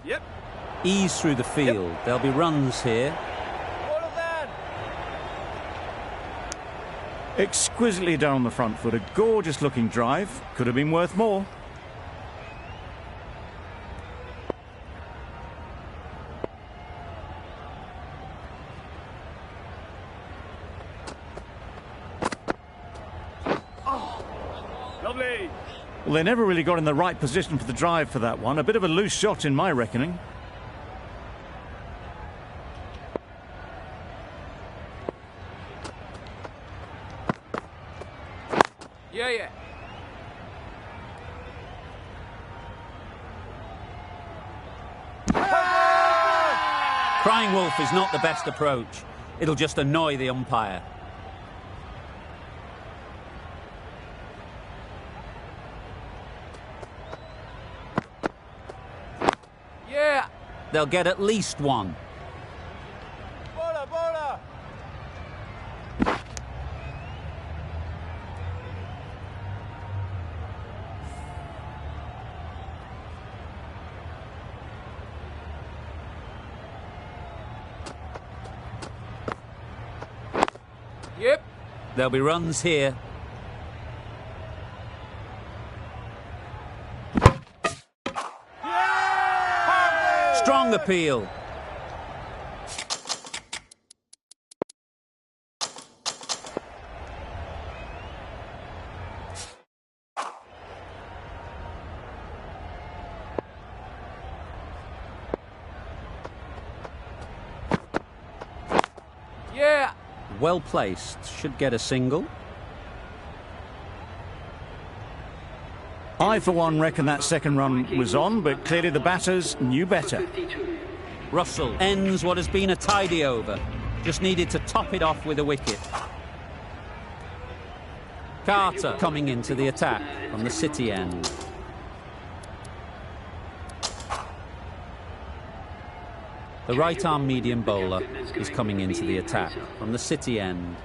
S4: Yep.
S1: Ease through the field. There'll be runs here.
S4: Order that.
S2: Exquisitely done on the front foot. A gorgeous looking drive. Could have been worth more.
S4: Lovely.
S2: Well, they never really got in the right position for the drive for that one. A bit of a loose shot in my reckoning.
S4: Yeah.
S1: Crying wolf is not the best approach. It'll just annoy the umpire. They'll get at least one.
S4: Bola, bola! Yep.
S1: There'll be runs here. Strong appeal.
S4: Yeah.
S1: Well placed. Should get a single.
S2: I, for one, reckon that second run was on, but clearly the batters knew better.
S1: Russell ends what has been a tidy over. Just needed to top it off with a wicket. Carter coming into the attack from the City end. The right-arm medium bowler is coming into the attack from the City end.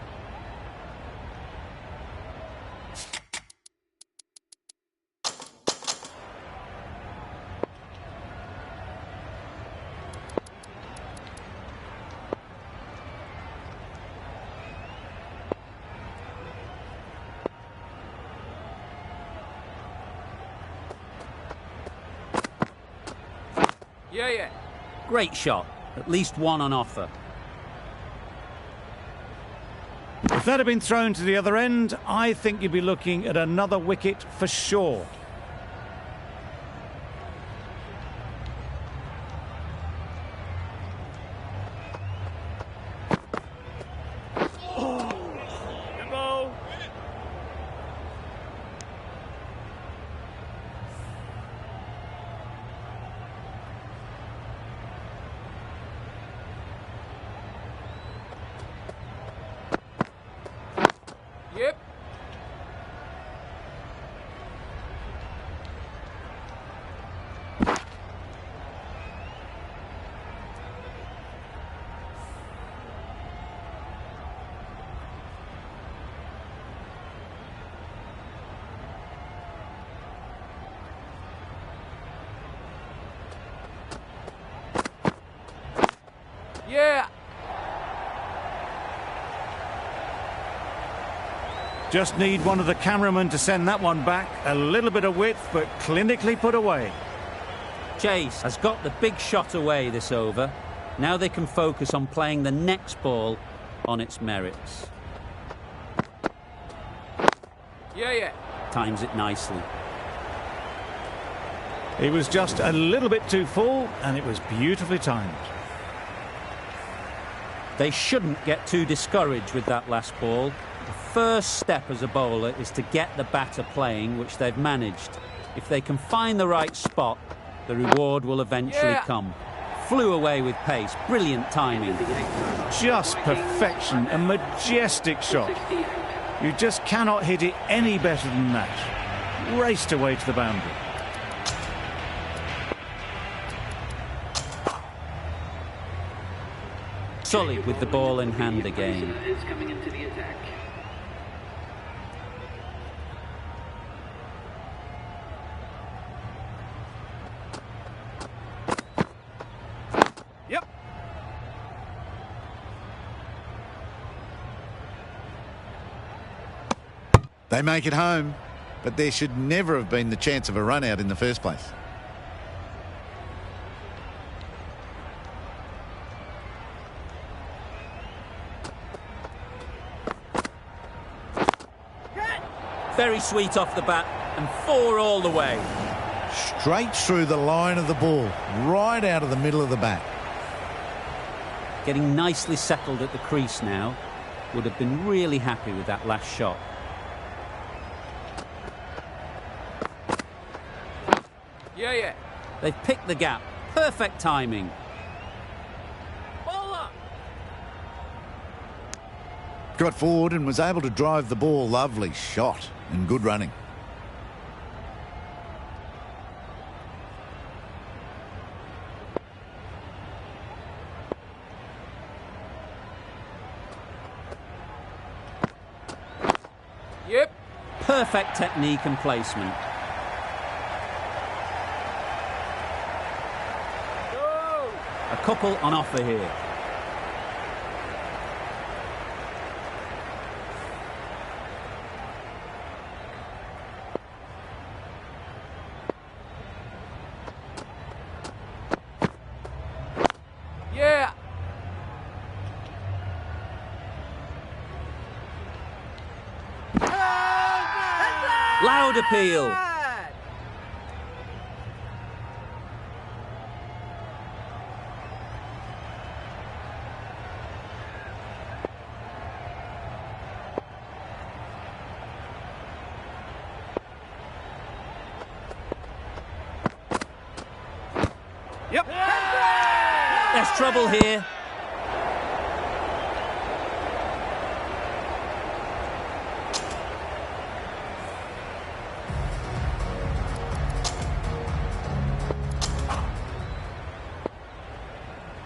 S4: Yeah, yeah.
S1: Great shot. At least one on offer.
S2: If that had been thrown to the other end, I think you'd be looking at another wicket for sure.
S4: Yep. Yeah.
S2: Just need one of the cameramen to send that one back. A little bit of width, but clinically put away.
S1: Chase has got the big shot away this over. Now they can focus on playing the next ball on its merits.
S4: Yeah, yeah.
S1: Times it nicely.
S2: It was just a little bit too full, and it was beautifully timed.
S1: They shouldn't get too discouraged with that last ball. The first step as a bowler is to get the batter playing, which they've managed. If they can find the right spot, the reward will eventually come. Flew away with pace. Brilliant timing.
S2: Just perfection. A majestic shot. You just cannot hit it any better than that. Raced away to the boundary.
S1: Sully with the ball in hand again.
S7: Is coming into the attack.
S4: Yep.
S6: They make it home, but there should never have been the chance of a run out in the first place.
S1: Very sweet off the bat and 4 all the way.
S6: Straight through the line of the ball, right out of the middle of the bat.
S1: Getting nicely settled at the crease now. Would have been really happy with that last shot.
S4: Yeah, yeah.
S1: They've picked the gap. Perfect timing.
S4: Bola!
S6: Got forward and was able to drive the ball. Lovely shot and good running.
S4: Yep.
S1: Perfect technique and placement.
S4: Go.
S1: A couple on offer here.
S4: Yeah.
S1: Loud appeal.
S2: Yep.
S1: There's trouble here.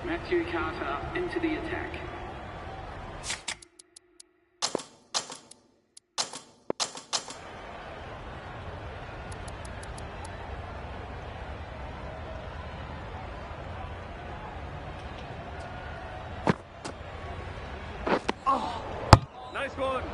S7: Matthew Carter into the attack.
S2: Nice one.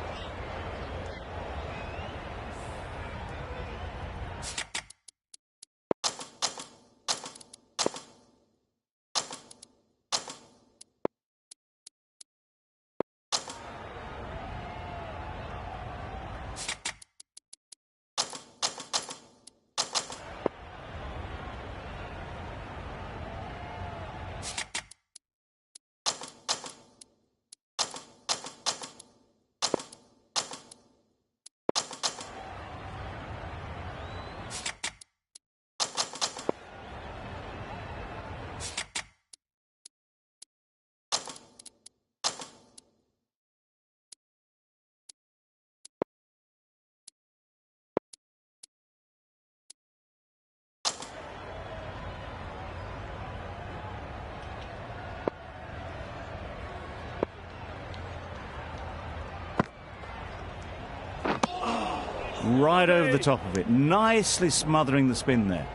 S2: Right over the top of it, nicely smothering the spin there.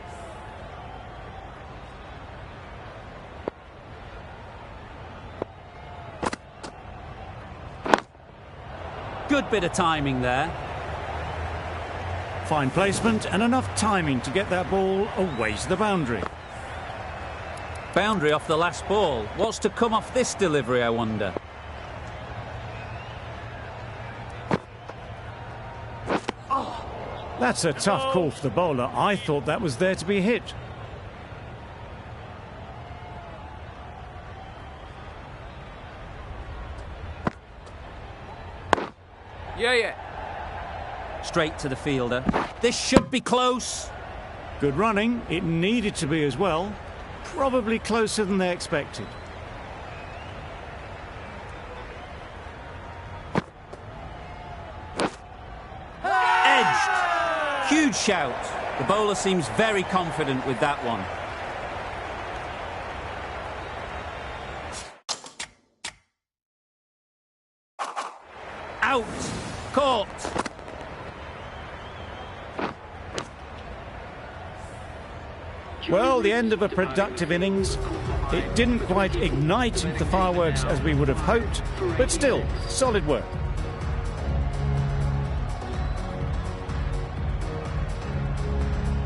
S1: Good bit of timing there.
S2: Fine placement and enough timing to get that ball away to the boundary.
S1: Boundary off the last ball. What's to come off this delivery, I wonder?
S2: That's a tough call for the bowler. I thought that was there to be hit.
S4: Yeah.
S1: Straight to the fielder. This should be close.
S2: Good running. It needed to be as well. Probably closer than they expected.
S1: Huge shout. The bowler seems very confident with that one. Out. Caught.
S2: Well, the end of a productive innings. It didn't quite ignite the fireworks as we would have hoped, but still, solid work.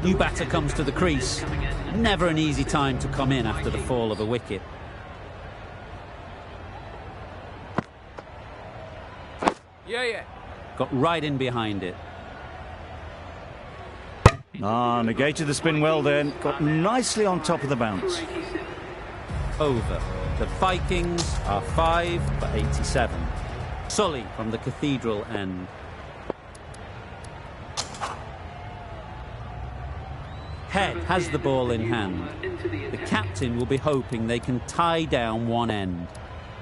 S1: New batter comes to the crease. Never an easy time to come in after the fall of a wicket.
S4: Yeah.
S1: Got right in behind it.
S2: Negated the spin well then. Got nicely on top of the bounce.
S1: Over. The Vikings are 5 for 87. Sully from the Cathedral end. Head has the ball in hand. The captain will be hoping they can tie down one end.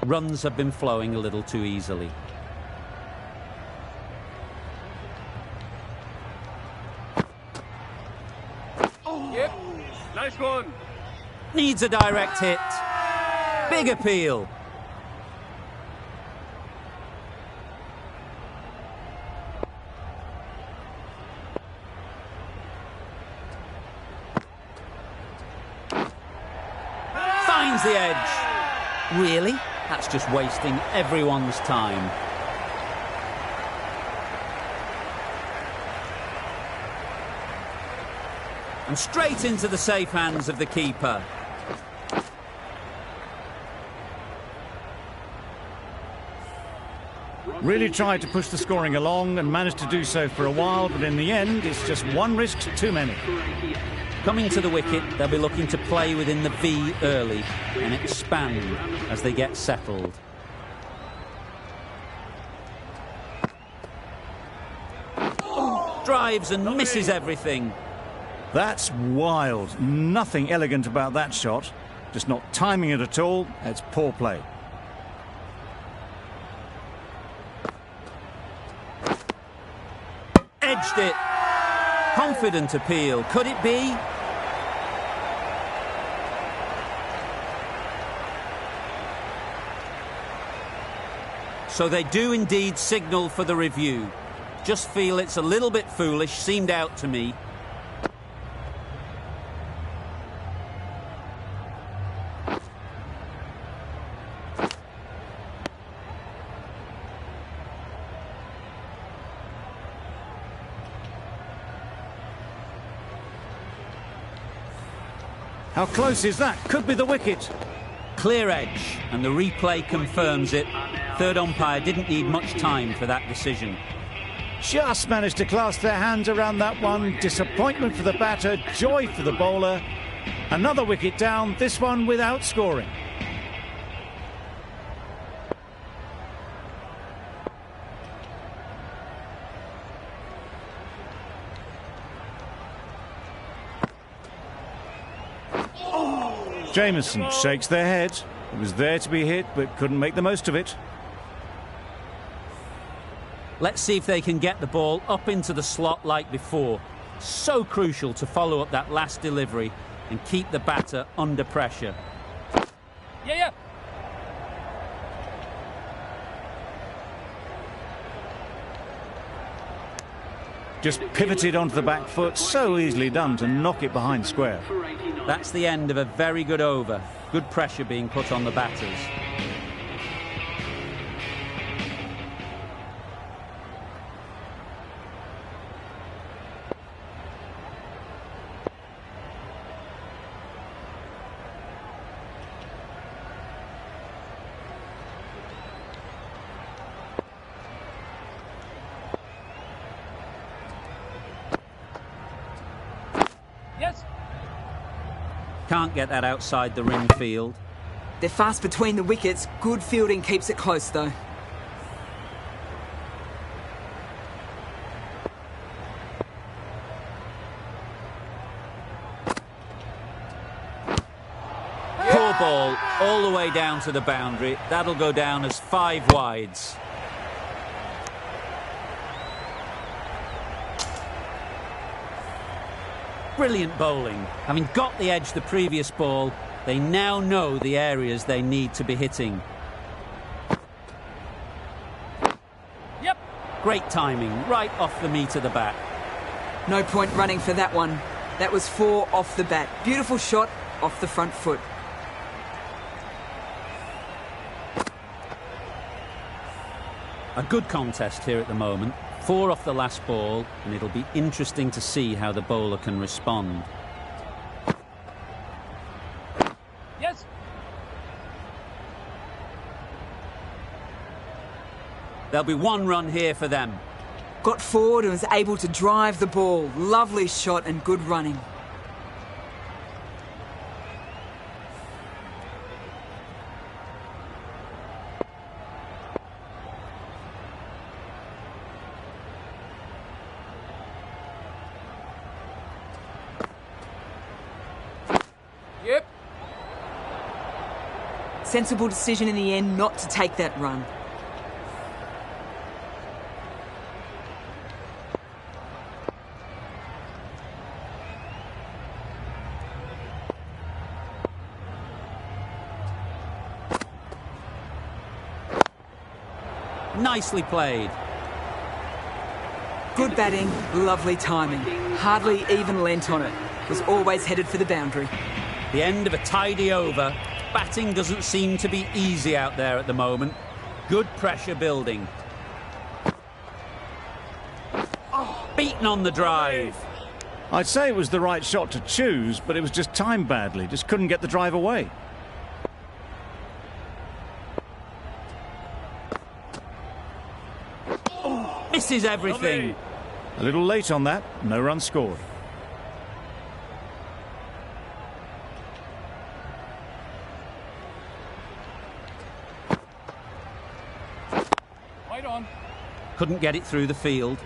S1: Runs have been flowing a little too easily.
S4: Yep. Nice one.
S1: Needs a direct hit. Big appeal. Finds the edge. Really? That's just wasting everyone's time. And straight into the safe hands of the keeper.
S2: Really tried to push the scoring along and managed to do so for a while, but in the end, it's just one risk too many.
S1: Coming to the wicket, they'll be looking to play within the V early and expand as they get settled. Drives and misses everything.
S2: That's wild. Nothing elegant about that shot. Just not timing it at all. It's poor play.
S1: Edged it. Confident appeal. Could it be? So they do indeed signal for the review. Just feel it's a little bit foolish, seemed out to me.
S2: How close is that? Could be the wicket.
S1: Clear edge, and the replay confirms it. Third umpire didn't need much time for that decision.
S2: Just managed to clasp their hands around that one. Disappointment for the batter, joy for the bowler. Another wicket down, this one without scoring. Jameson shakes their head. It was there to be hit, but couldn't make the most of it.
S1: Let's see if they can get the ball up into the slot like before. So crucial to follow up that last delivery and keep the batter under pressure.
S4: Yeah.
S2: Just pivoted onto the back foot. So easily done to knock it behind square.
S1: That's the end of a very good over. Good pressure being put on the batters.
S4: Yes.
S1: Can't get that outside the ring field.
S3: They're fast between the wickets. Good fielding keeps it close, though.
S1: Poor ball, all the way down to the boundary. That'll go down as 5 wides. Brilliant bowling. Having got the edge the previous ball, they now know the areas they need to be hitting.
S4: Yep.
S1: Great timing, right off the meat of the bat.
S3: No point running for that one. That was 4 off the bat. Beautiful shot off the front foot.
S1: A good contest here at the moment. 4 off the last ball, and it'll be interesting to see how the bowler can respond.
S4: Yes.
S1: There'll be 1 run here for them.
S3: Got forward and was able to drive the ball. Lovely shot and good running.
S4: Yep.
S3: Sensible decision in the end not to take that run.
S1: Nicely played.
S3: Good batting, lovely timing. Hardly even lent on it. Was always headed for the boundary.
S1: The end of a tidy over. Batting doesn't seem to be easy out there at the moment. Good pressure building. Beaten on the drive.
S2: I'd say it was the right shot to choose, but it was just timed badly. Just couldn't get the drive away.
S1: Misses everything.
S2: A little late on that. No run scored.
S4: Right on.
S1: Couldn't get it through the field.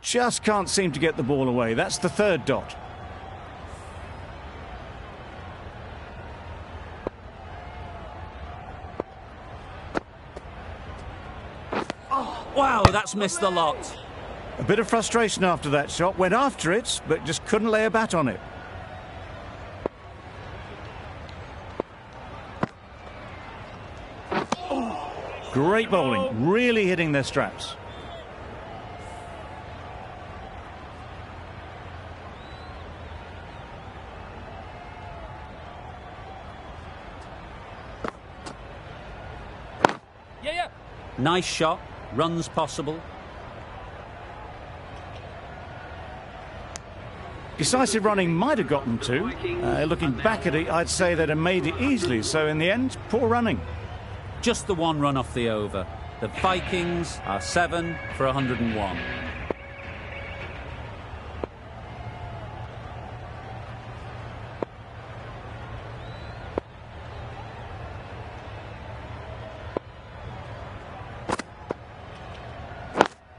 S2: Just can't seem to get the ball away. That's the third dot.
S1: Wow, that's missed the lot.
S2: A bit of frustration after that shot. Went after it, but just couldn't lay a bat on it. Great bowling. Really hitting their straps.
S4: Yeah.
S1: Nice shot. Runs possible.
S2: Decisive running might have gotten two. Looking back at it, I'd say they'd have made it easily. So in the end, poor running.
S1: Just the one run off the over. The Vikings are 7 for 101.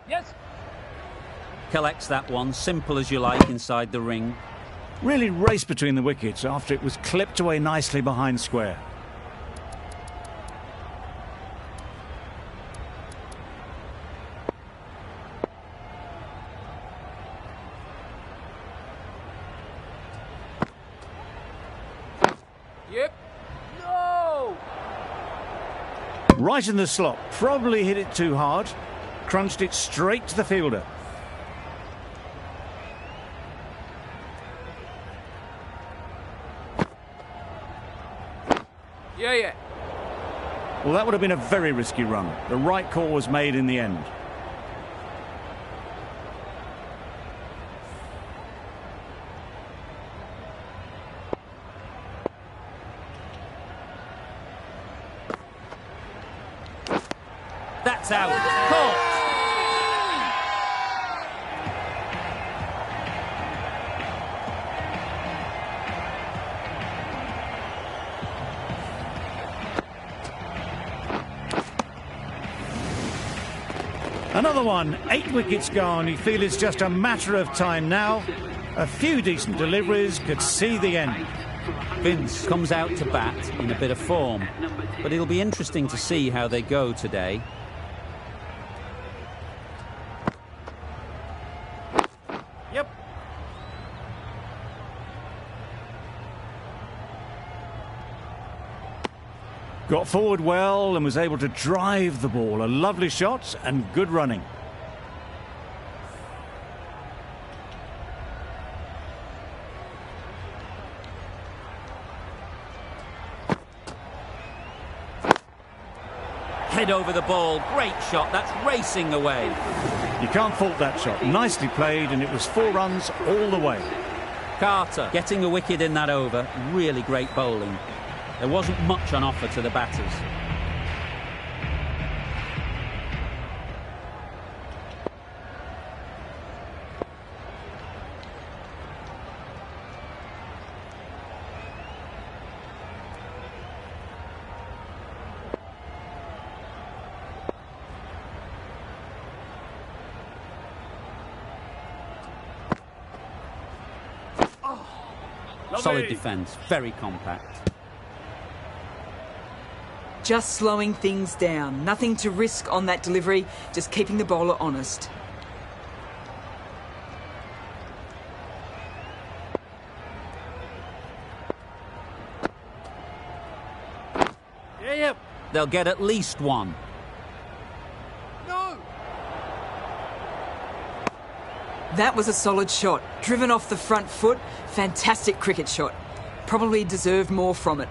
S4: Yes.
S1: Collects that one, simple as you like, inside the ring.
S2: Really raced between the wickets after it was clipped away nicely behind square.
S4: Yep. No.
S2: Right in the slot. Probably hit it too hard. Crunched it straight to the fielder.
S4: Yeah.
S2: Well, that would have been a very risky run. The right call was made in the end.
S1: That's out. Caught.
S2: Another one. 8 wickets gone. You feel it's just a matter of time now. A few decent deliveries could see the end.
S1: Vince comes out to bat in a bit of form, but it'll be interesting to see how they go today.
S4: Yep.
S2: Got forward well and was able to drive the ball. A lovely shot and good running.
S1: Head over the ball. Great shot. That's racing away.
S2: You can't fault that shot. Nicely played, and it was 4 runs all the way.
S1: Carter getting a wicket in that over. Really great bowling. There wasn't much on offer to the batters. Solid defence, very compact.
S3: Just slowing things down. Nothing to risk on that delivery, just keeping the bowler honest.
S4: Yeah.
S1: They'll get at least one.
S4: No.
S3: That was a solid shot. Driven off the front foot. Fantastic cricket shot. Probably deserved more from it.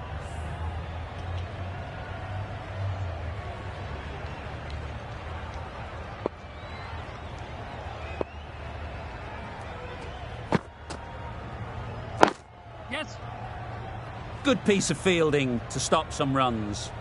S4: Yes.
S1: Good piece of fielding to stop some runs.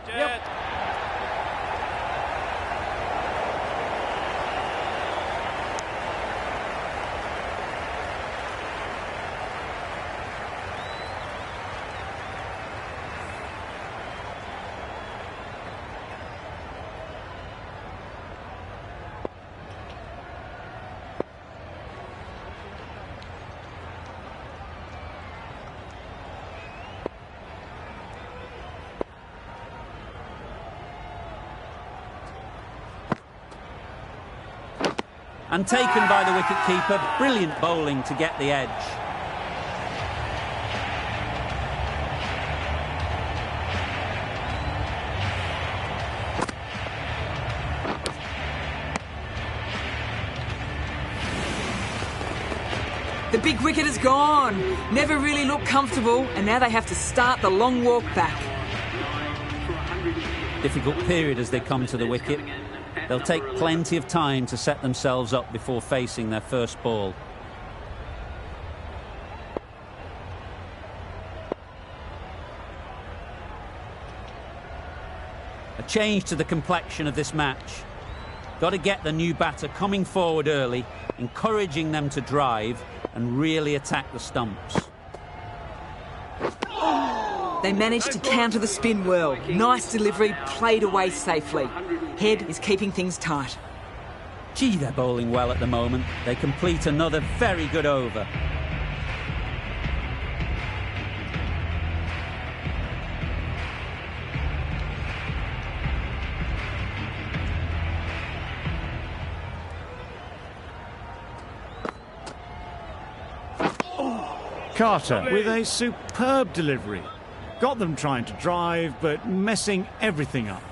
S4: Yep.
S1: And taken by the wicket-keeper. Brilliant bowling to get the edge.
S3: The big wicket is gone. Never really looked comfortable, and now they have to start the long walk back.
S1: Difficult period as they come to the wicket. They'll take plenty of time to set themselves up before facing their first ball. A change to the complexion of this match. Got to get the new batter coming forward early, encouraging them to drive and really attack the stumps.
S3: They managed to counter the spin well. Nice delivery, played away safely. Head is keeping things tight.
S1: Gee, they're bowling well at the moment. They complete another very good over.
S2: Carter with a superb delivery. Got them trying to drive, but messing everything up.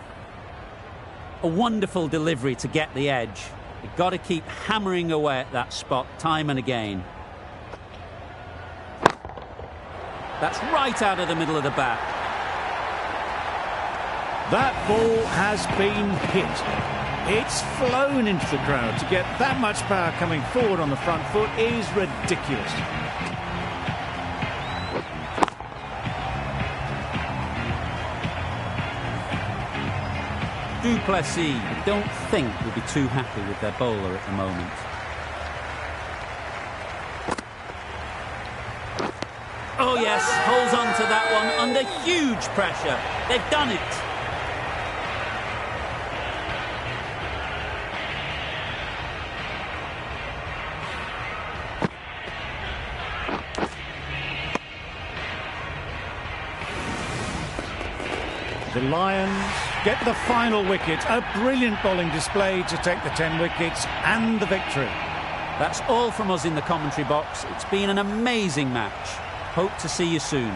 S1: A wonderful delivery to get the edge. You've got to keep hammering away at that spot time and again. That's right out of the middle of the bat.
S2: That ball has been hit. It's flown into the crowd. To get that much power coming forward on the front foot is ridiculous.
S1: Duplessis, I don't think, will be too happy with their bowler at the moment. Oh yes, holds on to that one under huge pressure. They've done it.
S2: The Lions get the final wicket. A brilliant bowling display to take the 10 wickets and the victory.
S1: That's all from us in the commentary box. It's been an amazing match. Hope to see you soon.